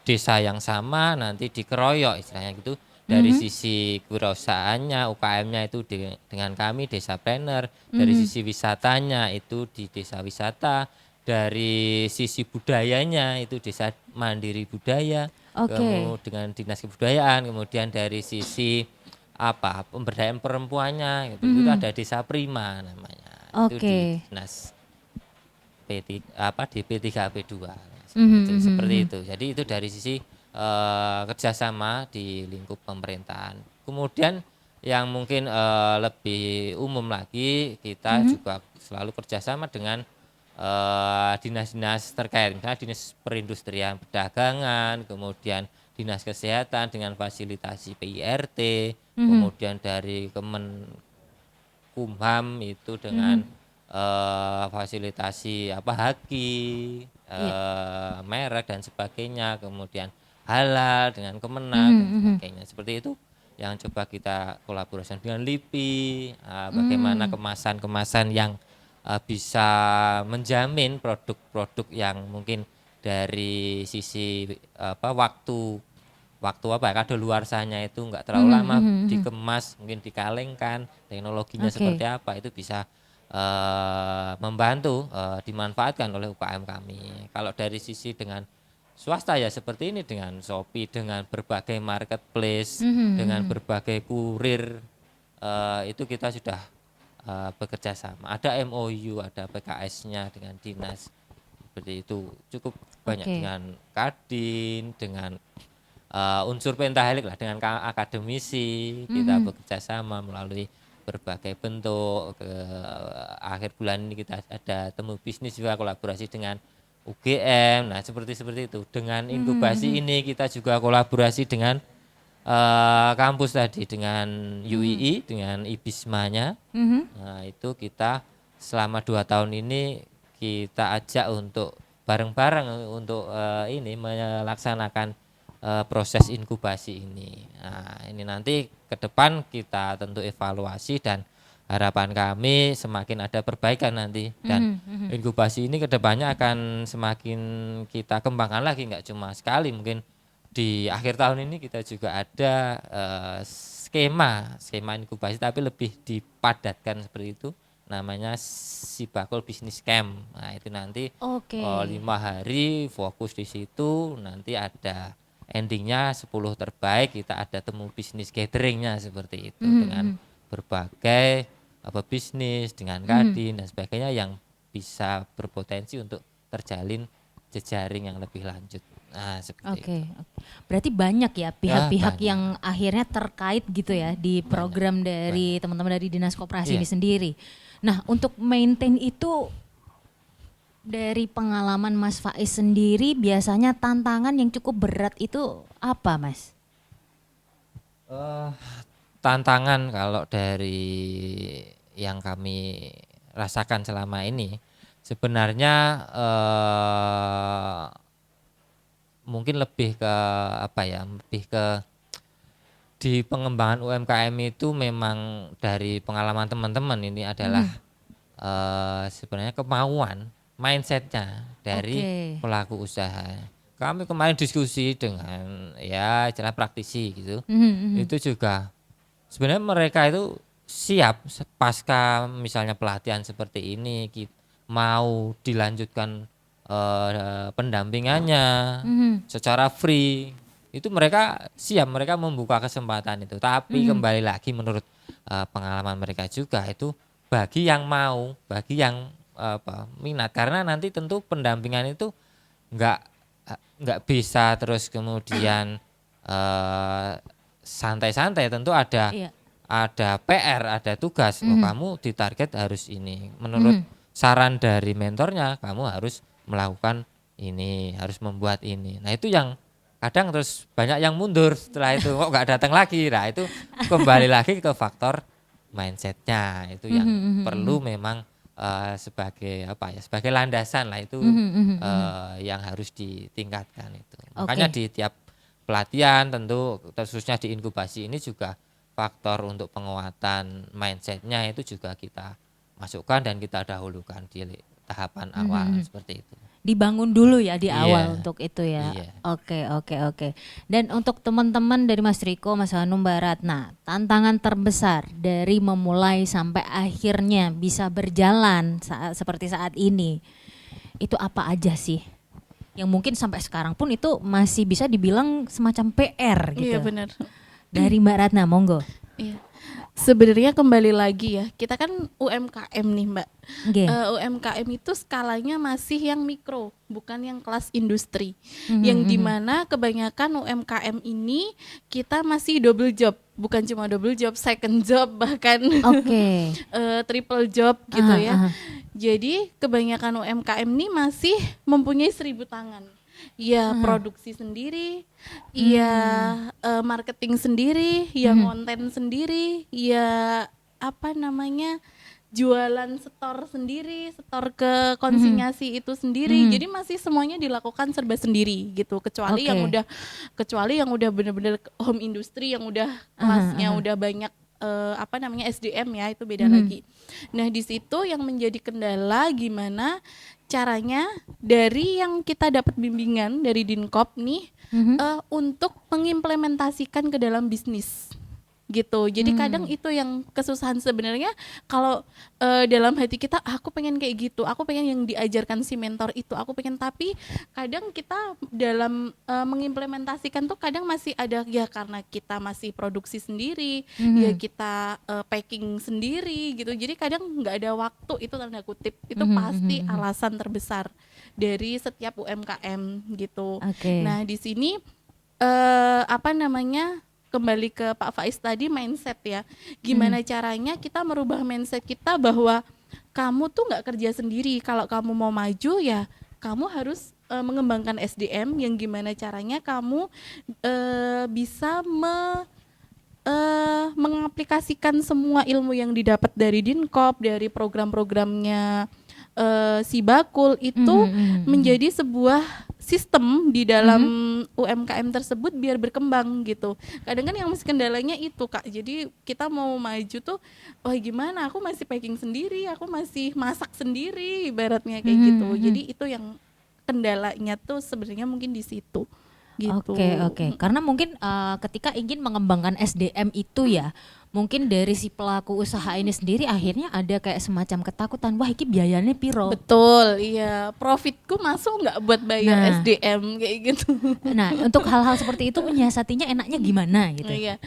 desa yang sama, nanti dikeroyok istilahnya gitu. Dari sisi kewirausahaannya, UKM-nya itu dengan kami Desa Planner, dari sisi wisatanya itu di desa wisata, dari sisi budayanya itu Desa Mandiri Budaya, kemudian dengan Dinas Kebudayaan, kemudian dari sisi pemberdayaan perempuannya itu ada Desa Prima namanya. Itu di Dinas DP3P2. Seperti itu. Jadi itu dari sisi kerjasama di lingkup pemerintahan. Kemudian yang mungkin lebih umum lagi, kita juga selalu kerjasama dengan dinas-dinas terkait, misalnya dinas perindustrian perdagangan, kemudian dinas kesehatan dengan fasilitasi PIRT, kemudian dari Kemenkumham itu dengan fasilitasi haki, merek dan sebagainya, kemudian halal dengan Kemenag dan sebagainya. Seperti itu yang coba kita kolaborasi dengan LIPI, bagaimana kemasan-kemasan yang bisa menjamin produk-produk yang mungkin dari sisi waktu kadaluarsanya itu enggak terlalu lama dikemas, mungkin dikalengkan, teknologinya seperti apa itu bisa membantu dimanfaatkan oleh UKM kami. Kalau dari sisi dengan swasta ya seperti ini, dengan Shopee, dengan berbagai marketplace, dengan berbagai kurir, itu kita sudah bekerja sama. Ada MOU, ada PKS-nya dengan dinas, seperti itu. Cukup banyak dengan Kadin, dengan unsur pentahelik lah, dengan akademisi, kita bekerja sama melalui berbagai bentuk. Akhir bulan ini kita ada temu bisnis juga, kolaborasi dengan UGM. Nah, seperti itu. Dengan inkubasi ini kita juga kolaborasi dengan kampus tadi, dengan UII, dengan IBISMA-nya. Nah, itu kita selama 2 tahun ini kita ajak untuk bareng-bareng untuk ini melaksanakan proses inkubasi ini. Nah, ini nanti ke depan kita tentu evaluasi dan harapan kami semakin ada perbaikan nanti, dan inkubasi ini ke depannya akan semakin kita kembangkan lagi, nggak cuma sekali, mungkin di akhir tahun ini kita juga ada skema inkubasi tapi lebih dipadatkan seperti itu, namanya Sibakul Business Camp. Nah, itu nanti 5 hari fokus di situ, nanti ada endingnya 10 terbaik, kita ada temu bisnis gatheringnya seperti itu, dengan berbagai bisnis, dengan Kadin dan sebagainya yang bisa berpotensi untuk terjalin jejaring yang lebih lanjut. Nah, seperti itu. Berarti banyak ya pihak-pihak yang akhirnya terkait gitu ya di program dari teman-teman dari Dinas Koperasi ini sendiri. Nah, untuk maintain itu dari pengalaman Mas Faiz sendiri, biasanya tantangan yang cukup berat itu apa, Mas? Tantangan kalau dari yang kami rasakan selama ini, sebenarnya mungkin lebih ke apa ya, lebih ke di pengembangan UMKM itu memang dari pengalaman teman-teman ini adalah sebenarnya kemauan, mindsetnya dari pelaku usaha. Kami kemarin diskusi dengan ya istilah praktisi gitu, itu juga sebenarnya mereka itu siap pasca misalnya pelatihan seperti ini mau dilanjutkan pendampingannya secara free, itu mereka siap, mereka membuka kesempatan itu. Tapi kembali lagi menurut pengalaman mereka juga itu bagi yang mau, bagi yang minat, karena nanti tentu pendampingan itu nggak bisa terus kemudian santai-santai, tentu ada PR, ada tugas. Oh, kamu ditarget harus ini. Menurut saran dari mentornya, kamu harus melakukan ini, harus membuat ini. Nah itu yang kadang terus banyak yang mundur setelah itu, kok nggak datang lagi. Nah itu kembali lagi ke faktor mindsetnya, itu yang perlu memang sebagai apa ya, sebagai landasan lah itu yang harus ditingkatkan itu. Makanya di tiap pelatihan tentu khususnya di inkubasi ini juga faktor untuk penguatan mindsetnya itu juga kita masukkan dan kita dahulukan di tahapan awal seperti itu. Dibangun dulu ya di awal untuk itu ya. Oke. Dan untuk teman-teman dari Mas Riko, Mas Hanum, Mbak Ratna, tantangan terbesar dari memulai sampai akhirnya bisa berjalan seperti saat ini, itu apa aja sih? Yang mungkin sampai sekarang pun itu masih bisa dibilang semacam PR gitu. Iya benar. Dari Mbak Ratna, monggo. Iya. Sebenarnya kembali lagi ya, kita kan UMKM nih Mbak. UMKM itu skalanya masih yang mikro, bukan yang kelas industri. Yang dimana kebanyakan UMKM ini kita masih double job, bukan cuma double job, second job bahkan triple job gitu ya. Jadi kebanyakan UMKM ini masih mempunyai 1000 tangan. Ya produksi sendiri, ya marketing sendiri, ya konten sendiri, ya apa namanya, jualan setor sendiri, setor ke konsinyasi itu sendiri. Jadi masih semuanya dilakukan serba sendiri gitu, kecuali yang udah benar-benar home industry, yang udah kelasnya udah banyak apa namanya SDM ya, itu beda lagi. Nah di situ yang menjadi kendala gimana caranya dari yang kita dapat bimbingan dari Dinkop nih untuk mengimplementasikan ke dalam bisnis gitu. Jadi kadang itu yang kesusahan sebenarnya, kalau dalam hati kita aku pengen kayak gitu, aku pengen yang diajarkan si mentor itu, aku pengen, tapi kadang kita dalam mengimplementasikan tuh kadang masih ada ya, karena kita masih produksi sendiri, ya kita packing sendiri gitu. Jadi kadang nggak ada waktu, itu tanda kutip, itu pasti alasan terbesar dari setiap UMKM gitu. Nah di sini apa namanya, kembali ke Pak Faiz tadi, mindset ya. Gimana caranya kita merubah mindset kita bahwa kamu tuh nggak kerja sendiri. Kalau kamu mau maju ya kamu harus mengembangkan SDM, yang gimana caranya kamu bisa mengaplikasikan semua ilmu yang didapat dari Dinkop, dari program-programnya si Bakul itu menjadi sebuah sistem di dalam UMKM tersebut biar berkembang gitu. Kadang kan yang masih kendalanya itu Kak, jadi kita mau maju tuh, oh gimana, aku masih packing sendiri, aku masih masak sendiri, ibaratnya kayak gitu. Jadi itu yang kendalanya tuh sebenarnya mungkin di situ. Gitu. Oke. Karena mungkin ketika ingin mengembangkan SDM itu ya, mungkin dari si pelaku usaha ini sendiri akhirnya ada kayak semacam ketakutan, wah ini biayanya piro. Betul, iya. Profitku masuk nggak buat bayar SDM kayak gitu. Nah, untuk hal-hal seperti itu menyiasatinya enaknya gimana gitu? Iya.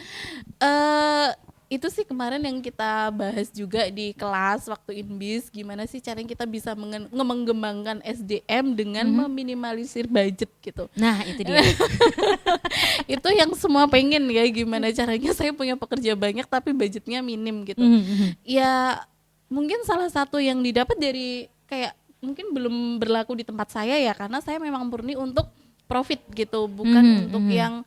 Itu sih kemarin yang kita bahas juga di kelas waktu Inbis, gimana sih caranya kita bisa mengembangkan SDM dengan meminimalisir budget gitu. Nah itu dia. Itu yang semua pengen ya, gimana caranya saya punya pekerja banyak tapi budgetnya minim gitu. Ya mungkin salah satu yang didapat dari kayak, mungkin belum berlaku di tempat saya ya, karena saya memang murni untuk profit gitu, bukan untuk yang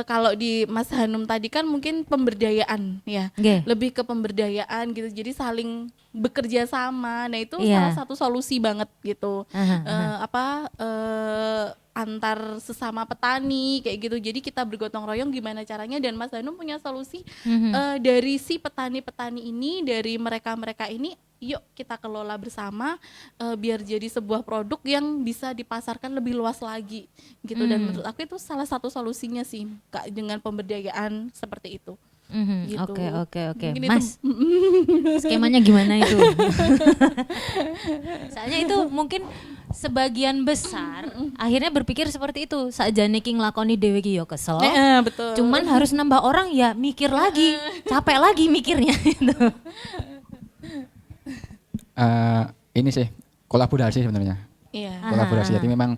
kalau di Mas Hanum tadi kan mungkin pemberdayaan ya, lebih ke pemberdayaan gitu, jadi saling bekerja sama. Nah itu salah satu solusi banget gitu, antar sesama petani kayak gitu. Jadi kita bergotong royong gimana caranya, dan Mas Hanum punya solusi dari si petani-petani ini, dari mereka-mereka ini, yuk kita kelola bersama biar jadi sebuah produk yang bisa dipasarkan lebih luas lagi gitu. Dan menurut aku itu salah satu solusinya sih Kak, dengan pemberdayaan seperti itu. Gitu. Oke. Mas, skemanya gimana itu? Soalnya itu mungkin sebagian besar akhirnya berpikir seperti itu. Sakjane ki nglakoni dhewe ki yo kesel. Betul. Cuman harus nambah orang ya mikir lagi, capek lagi mikirnya gitu. Ini sih kolaborasi sebenarnya. Iya. Kolaborasi. Jadi memang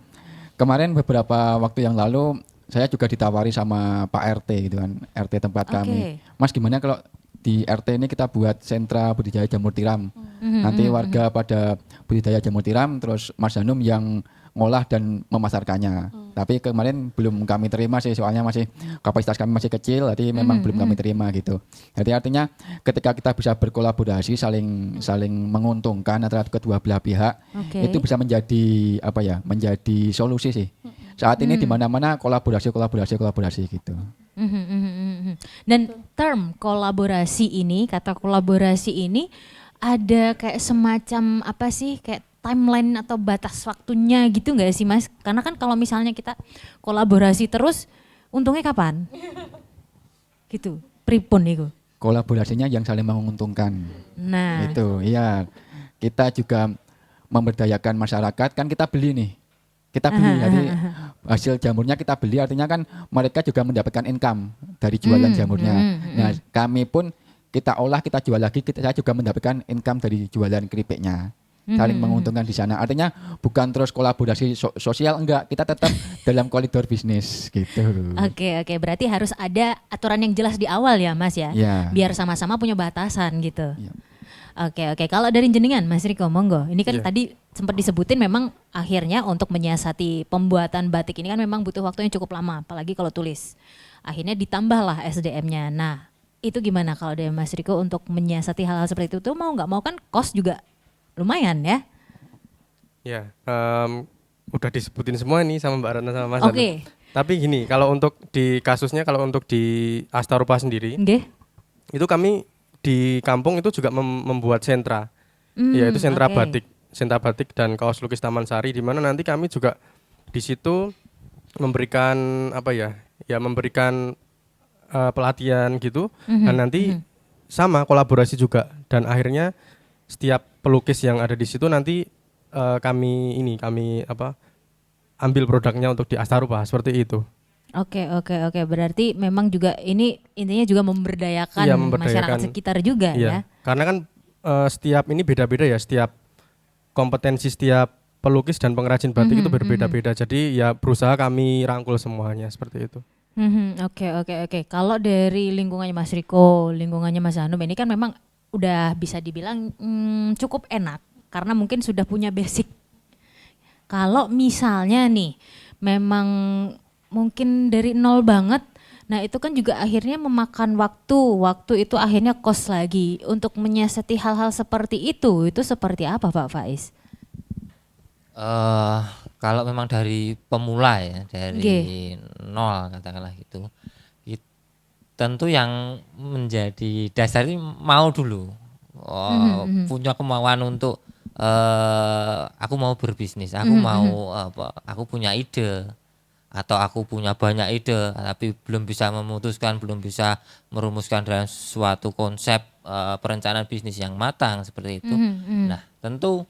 kemarin beberapa waktu yang lalu saya juga ditawari sama Pak RT gitu kan, RT tempat kami. Mas gimana kalau di RT ini kita buat sentra budidaya jamur tiram. Nanti warga pada budidaya jamur tiram, terus Mas Hanum yang ngolah dan memasarkannya. Tapi kemarin belum kami terima sih, soalnya masih kapasitas kami masih kecil, jadi memang belum kami terima gitu. Jadi artinya ketika kita bisa berkolaborasi, saling menguntungkan antara kedua belah pihak, itu bisa menjadi menjadi solusi sih. Saat ini di mana-mana kolaborasi gitu. Dan term kolaborasi ini, kata kolaborasi ini ada kayak semacam apa sih, kayak timeline atau batas waktunya gitu nggak sih Mas? Karena kan kalau misalnya kita kolaborasi terus, untungnya kapan? Gitu, pripun itu? Kolaborasinya yang saling menguntungkan. Nah, itu iya. Kita juga memberdayakan masyarakat, kan kita beli nih. Kita beli, jadi hasil jamurnya kita beli, artinya kan mereka juga mendapatkan income dari jualan jamurnya. Nah, kami pun kita olah, kita jual lagi, saya juga mendapatkan income dari jualan keripiknya. Saling menguntungkan di sana. Artinya bukan terus kolaborasi sosial, enggak, kita tetap dalam koridor bisnis gitu. Oke, berarti harus ada aturan yang jelas di awal ya Mas ya, biar sama-sama punya batasan gitu. Oke. Kalau dari jenengan Mas Riko, monggo. Ini kan tadi sempat disebutin memang akhirnya untuk menyiasati pembuatan batik ini kan memang butuh waktu yang cukup lama, apalagi kalau tulis. Akhirnya ditambahlah SDM-nya. Nah, itu gimana kalau dari Mas Riko untuk menyiasati hal-hal seperti itu tuh, mau nggak mau kan cost juga lumayan ya? Ya, udah disebutin semua nih sama Mbak Ratna sama Mas Hanum. Tapi gini, kalau untuk di kasusnya, kalau untuk di Astarupa sendiri, itu kami di kampung itu juga membuat sentra, yaitu sentra batik dan kaos lukis Taman Sari, di mana nanti kami juga di situ memberikan memberikan pelatihan gitu, dan nanti sama kolaborasi juga, dan akhirnya setiap pelukis yang ada di situ nanti kami ambil produknya untuk di Astarupa, seperti itu. Oke. Berarti memang juga ini intinya juga memberdayakan masyarakat sekitar juga ya. Karena kan setiap ini beda-beda ya, setiap kompetensi setiap pelukis dan pengrajin batik itu berbeda-beda. Jadi ya berusaha kami rangkul semuanya seperti itu. Oke. Kalau dari lingkungannya Mas Riko, lingkungannya Mas Hanum ini kan memang udah bisa dibilang cukup enak karena mungkin sudah punya basic. Kalau misalnya nih memang mungkin dari nol banget, nah itu kan juga akhirnya memakan waktu itu akhirnya cost lagi. Untuk menyiasati hal-hal seperti itu seperti apa Pak Faiz? Kalau memang dari pemula ya, dari nol katakanlah gitu, tentu yang menjadi dasar ini mau dulu, punya kemauan untuk aku mau berbisnis, aku punya ide, atau aku punya banyak ide tapi belum bisa memutuskan, belum bisa merumuskan dalam suatu konsep perencanaan bisnis yang matang seperti itu. Nah, tentu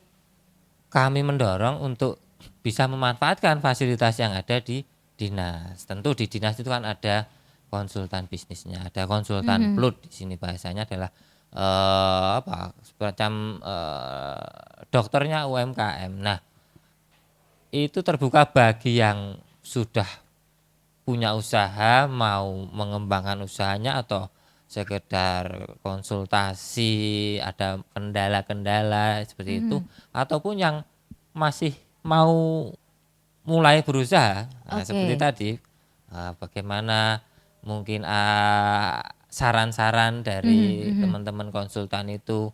kami mendorong untuk bisa memanfaatkan fasilitas yang ada di dinas. Tentu di dinas itu kan ada konsultan bisnisnya, ada konsultan PLUD, di sini bahasanya adalah semacam dokternya UMKM. Nah, itu terbuka bagi yang sudah punya usaha, mau mengembangkan usahanya atau sekedar konsultasi, ada kendala-kendala seperti itu, ataupun yang masih mau mulai berusaha. Nah, seperti tadi bagaimana mungkin saran-saran dari teman-teman konsultan itu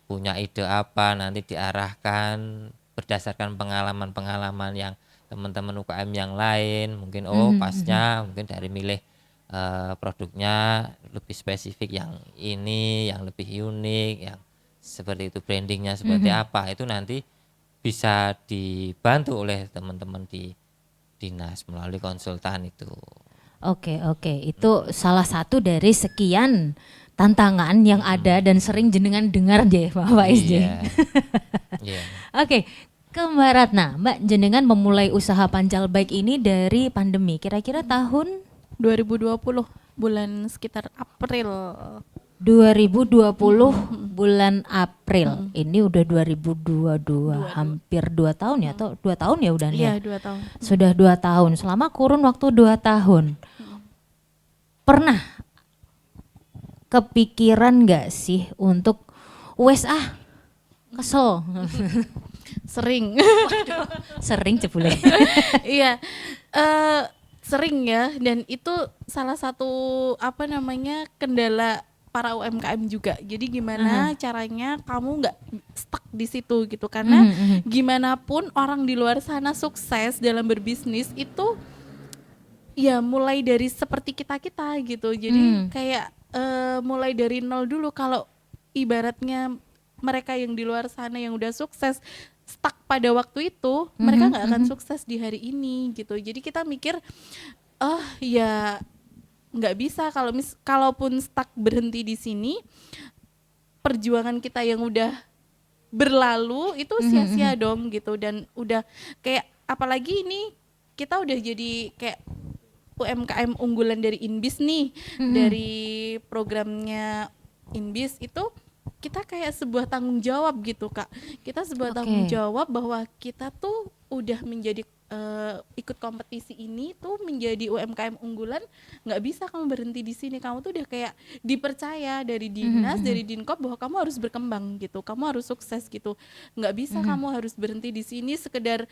punya ide apa, nanti diarahkan berdasarkan pengalaman-pengalaman yang teman-teman UKM yang lain, mungkin pasnya mungkin dari milih produknya lebih spesifik yang ini, yang lebih unik, yang seperti itu, brandingnya seperti apa, itu nanti bisa dibantu oleh teman-teman di dinas melalui konsultan itu. Oke, itu salah satu dari sekian tantangan yang ada dan sering jenengan dengar je Pak Faiz. Iya. Oke, ke Mbak Ratna. Mbak, jenengan memulai usaha Pancal Bike ini dari pandemi, kira-kira tahun 2020 bulan sekitar April. 2020 bulan April. Ini udah 2022, hampir 2 tahun ya, atau 2 tahun ya udah Iya, ya? 2 tahun. Sudah 2 tahun, selama kurun waktu 2 tahun. Pernah kepikiran gak sih untuk kesel? Sering. Sering jebule. Iya. Sering ya, dan itu salah satu kendala para UMKM juga. Jadi gimana caranya kamu nggak stuck di situ gitu, karena gimana pun orang di luar sana sukses dalam berbisnis itu ya mulai dari seperti kita gitu. Jadi kayak mulai dari nol dulu. Kalau ibaratnya mereka yang di luar sana yang udah sukses stuck pada waktu itu, mereka nggak akan sukses di hari ini gitu. Jadi kita mikir, ya nggak bisa, kalaupun stuck berhenti di sini, perjuangan kita yang udah berlalu itu sia-sia dong gitu. Dan udah kayak, apalagi ini kita udah jadi kayak UMKM unggulan dari Inbis nih, dari programnya Inbis itu kita kayak sebuah tanggung jawab gitu Kak. Kita sebuah tanggung jawab bahwa kita tuh udah menjadi ikut kompetisi ini tuh menjadi UMKM unggulan, nggak bisa kamu berhenti di sini. Kamu tuh udah kayak dipercaya dari dinas, dari Dinkop bahwa kamu harus berkembang gitu, kamu harus sukses gitu. Nggak bisa kamu harus berhenti di sini sekedar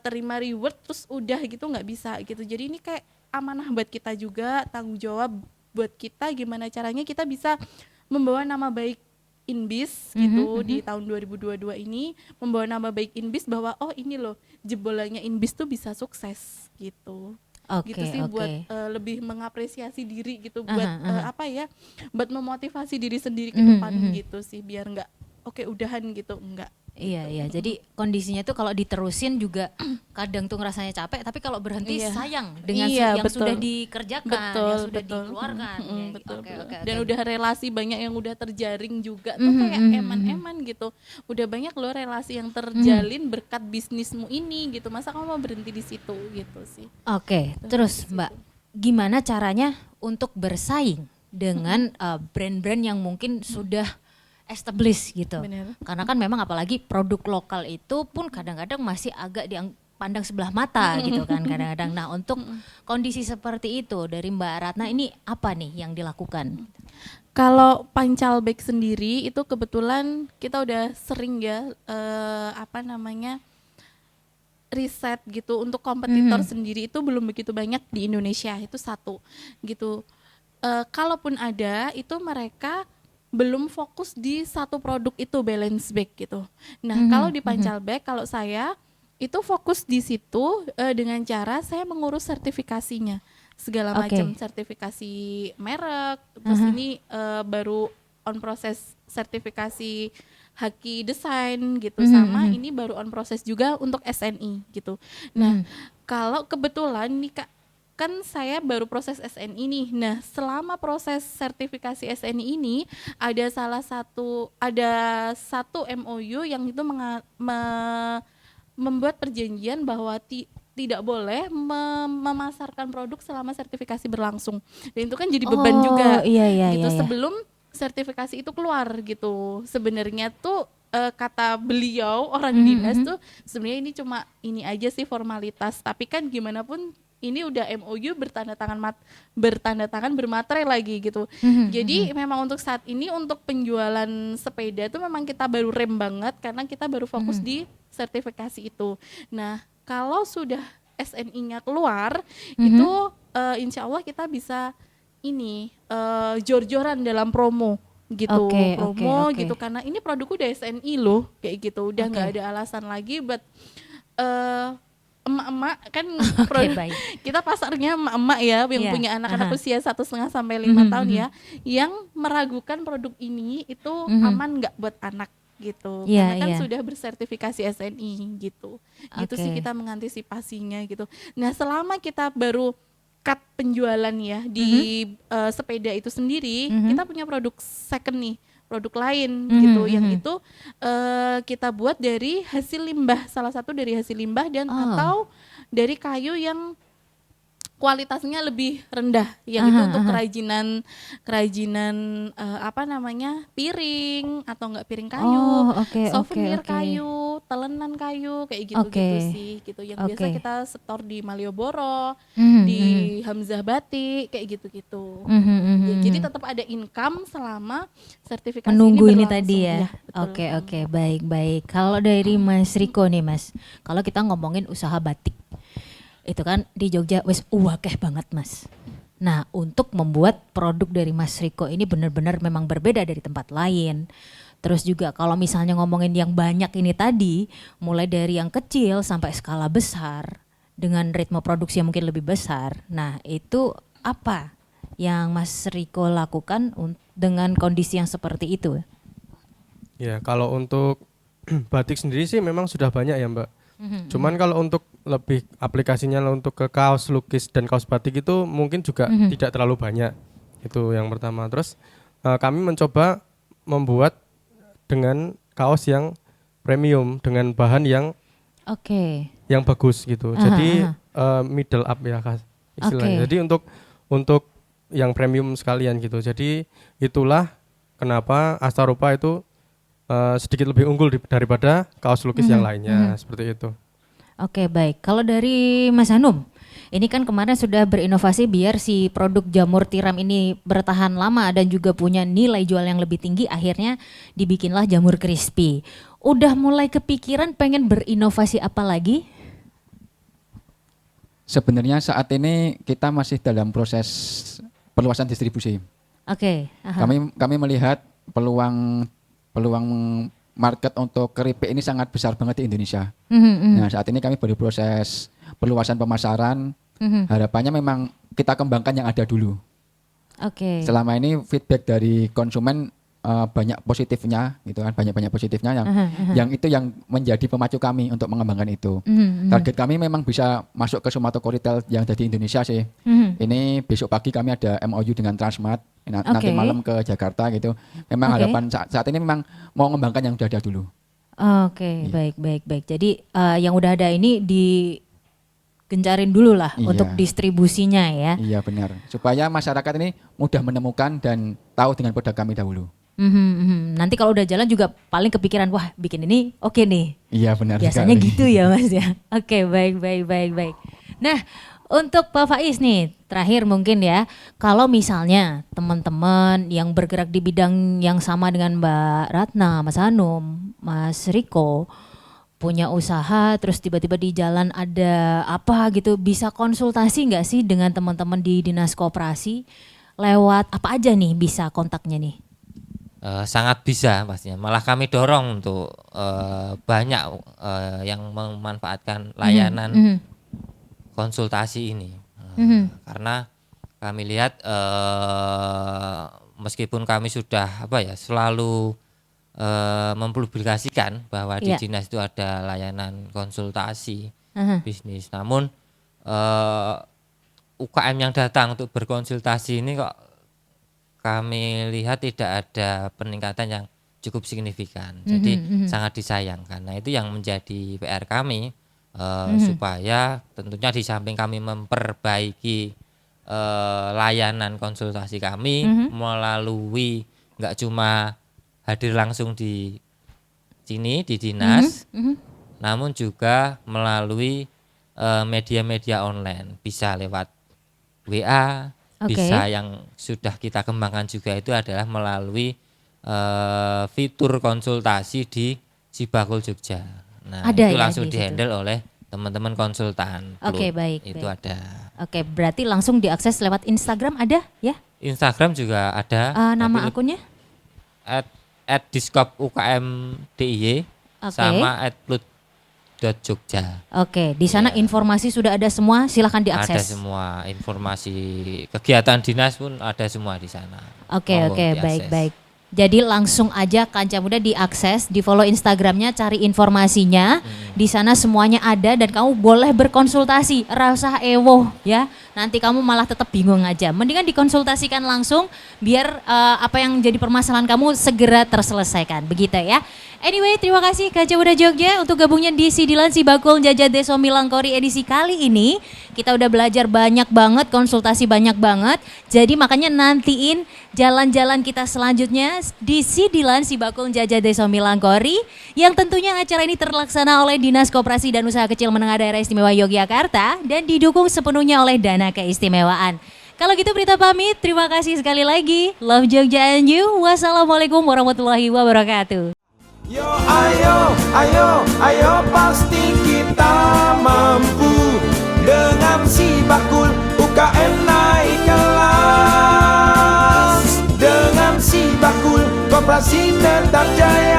terima reward terus udah gitu, nggak bisa gitu. Jadi ini kayak amanah buat kita juga, tanggung jawab buat kita, gimana caranya kita bisa membawa nama baik Inbis gitu di tahun 2022 ini, membawa nama baik Inbis bahwa ini loh jebolannya Inbis tuh bisa sukses gitu. Gitu sih buat lebih mengapresiasi diri gitu, buat buat memotivasi diri sendiri ke depan gitu sih, biar nggak udahan gitu, enggak. Iya, jadi kondisinya tuh kalau diterusin juga kadang tuh ngerasanya capek, tapi kalau berhenti sayang dengan yang sudah dikerjakan, yang sudah dikeluarkan. Dan udah relasi banyak yang udah terjaring juga tuh kayak eman-eman gitu. Udah banyak loh relasi yang terjalin berkat bisnismu ini gitu. Masa kamu mau berhenti di situ gitu sih. Terus Mbak, gimana caranya untuk bersaing dengan brand-brand yang mungkin sudah established gitu? Bener. Karena kan memang apalagi produk lokal itu pun kadang-kadang masih agak dipandang sebelah mata gitu kan kadang-kadang. Nah, untuk kondisi seperti itu dari Mbak Ratna ini apa nih yang dilakukan? Kalau Pancal Bike sendiri itu kebetulan kita udah sering ya riset gitu untuk kompetitor sendiri itu belum begitu banyak di Indonesia, itu satu gitu. Kalaupun ada itu mereka belum fokus di satu produk itu, balance bike gitu. Nah, kalau di Pancal Bike, kalau saya itu fokus di situ dengan cara saya mengurus sertifikasinya, segala macam sertifikasi merek. Terus ini baru on proses sertifikasi Haki Desain gitu, sama ini baru on proses juga untuk SNI gitu. Nah, kalau kebetulan nih Kak, kan saya baru proses SNI nih. Nah, selama proses sertifikasi SNI ini ada satu MOU yang itu membuat perjanjian bahwa tidak boleh memasarkan produk selama sertifikasi berlangsung. Dan itu kan jadi beban juga. Gitu sebelum sertifikasi itu keluar gitu. Sebenarnya tuh kata beliau orang dinas tuh sebenarnya ini cuma ini aja sih formalitas, tapi kan gimana pun ini udah MOU bertanda tangan bermaterai lagi gitu. Jadi memang untuk saat ini untuk penjualan sepeda itu memang kita baru rem banget karena kita baru fokus di sertifikasi itu. Nah, kalau sudah SNI-nya keluar itu insya Allah kita bisa ini jor-joran dalam promo gitu, promo gitu, karena ini produk udah SNI loh kayak gitu, udah nggak ada alasan lagi buat emak-emak kan kita pasarnya emak-emak ya yang punya anak-anak usia 1,5 sampai 5 tahun ya, yang meragukan produk ini itu aman nggak buat anak gitu, karena kan sudah bersertifikasi SNI gitu. Gitu sih kita mengantisipasinya gitu. Nah, selama kita baru cut penjualan ya di sepeda itu sendiri, kita punya produk second nih, produk lain gitu, yang itu kita buat dari hasil limbah, salah satu dari hasil limbah dan atau dari kayu yang kualitasnya lebih rendah, yang itu untuk kerajinan apa namanya, piring atau enggak piring kayu, souvenir kayu, telenan kayu kayak gitu-gitu sih gitu, yang biasa kita setor di Malioboro, di Hamzah Batik kayak gitu-gitu. Ya, jadi tetap ada income selama sertifikasi menunggu ini ini tadi ya. Oke, baik. Kalau dari Mas Riko nih Mas, kalau kita ngomongin usaha batik, itu kan di Jogja wes uwakeh banget Mas. Nah, untuk membuat produk dari Mas Riko ini benar-benar memang berbeda dari tempat lain. Terus juga kalau misalnya ngomongin yang banyak ini tadi, mulai dari yang kecil sampai skala besar dengan ritme produksi yang mungkin lebih besar. Nah, itu apa yang Mas Riko lakukan dengan kondisi yang seperti itu? Ya, kalau untuk batik sendiri sih memang sudah banyak ya Mbak. Cuman kalau untuk lebih aplikasinya untuk ke kaos lukis dan kaos batik itu mungkin juga tidak terlalu banyak. Itu yang pertama. Terus kami mencoba membuat dengan kaos yang premium dengan bahan yang yang bagus gitu. Jadi middle up ya istilahnya. Jadi untuk yang premium sekalian gitu. Jadi itulah kenapa Astarupa itu sedikit lebih unggul daripada kaos lukis yang lainnya, seperti itu. Oke, baik. Kalau dari Mas Hanum, ini kan kemarin sudah berinovasi biar si produk jamur tiram ini bertahan lama dan juga punya nilai jual yang lebih tinggi, akhirnya dibikinlah jamur crispy. Udah mulai kepikiran pengen berinovasi apa lagi? Sebenarnya saat ini kita masih dalam proses perluasan distribusi. Kami melihat peluang market untuk keripik ini sangat besar banget di Indonesia. Nah, saat ini kami baru proses perluasan pemasaran. Harapannya memang kita kembangkan yang ada dulu. Selama ini feedback dari konsumen banyak positifnya gitu kan, banyak positifnya yang itu yang menjadi pemacu kami untuk mengembangkan itu. Target kami memang bisa masuk ke Sumatera Retail yang ada di Indonesia sih. Ini besok pagi kami ada MOU dengan Transmart, nanti malam ke Jakarta gitu. Memang harapan saat ini memang mau mengembangkan yang sudah ada dulu. Baik. Jadi yang udah ada ini digencarin dulu lah untuk distribusinya ya. Iya benar, supaya masyarakat ini mudah menemukan dan tahu dengan produk kami dahulu. Nanti kalau udah jalan juga paling kepikiran, wah bikin ini oke nih. Iya benar. Biasanya sekali. Gitu ya Mas ya. Baik. Nah, untuk Pak Faiz nih, terakhir mungkin ya, kalau misalnya teman-teman yang bergerak di bidang yang sama dengan Mbak Ratna, Mas Hanum, Mas Riko, punya usaha terus tiba-tiba di jalan ada apa gitu, bisa konsultasi nggak sih dengan teman-teman di Dinas Koperasi? Lewat apa aja nih bisa kontaknya nih? Sangat bisa pastinya. Malah kami dorong untuk banyak yang memanfaatkan layanan konsultasi ini. Karena kami lihat meskipun kami sudah selalu mempublikasikan bahwa di dinas itu ada layanan konsultasi bisnis, namun UKM yang datang untuk berkonsultasi ini kok kami lihat tidak ada peningkatan yang cukup signifikan. Jadi sangat disayangkan. Nah, itu yang menjadi PR kami supaya tentunya di samping kami memperbaiki layanan konsultasi kami melalui nggak cuma hadir langsung di sini di dinas, namun juga melalui media-media online, bisa lewat WA. Bisa yang sudah kita kembangkan juga itu adalah melalui fitur konsultasi di Sibakul Jogja. Nah, itu langsung dihandle oleh teman-teman konsultan. Oke, baik. Itu baik. ada. Oke, berarti langsung diakses lewat Instagram ada ya? Instagram juga ada. Nama akunnya? @diskop UKM DIY sama @plut.jogja. Oke, di sana informasi sudah ada semua, silahkan Ada diakses. semua informasi kegiatan dinas pun ada semua di sana. Oke, Monggo diakses. baik. Jadi langsung aja Kanca Muda diakses, di follow Instagramnya, cari informasinya. Di sana semuanya ada dan kamu boleh berkonsultasi, rasa ewoh ya. Nanti kamu malah tetap bingung aja. Mendingan dikonsultasikan langsung biar apa yang jadi permasalahan kamu segera terselesaikan. Begitu ya. Anyway, terima kasih Kanca Muda Jogja untuk gabungnya di Sidilan Sibakul Jajah Deso Milangkori edisi kali ini. Kita udah belajar banyak banget, konsultasi banyak banget. Jadi makanya nantiin jalan-jalan kita selanjutnya di Sidilan Sibakul Jajah Deso Milangkori. Yang tentunya acara ini terlaksana oleh Dinas Koperasi dan Usaha Kecil Menengah Daerah Istimewa Yogyakarta dan didukung sepenuhnya oleh dana keistimewaan. Kalau gitu Prita pamit, terima kasih sekali lagi. Love Jogja and you. Wassalamualaikum warahmatullahi wabarakatuh. Yo ayo pasti kita mampu. Dengan si bakul UKM naik kelas. Dengan si bakul koperasi tetap jaya.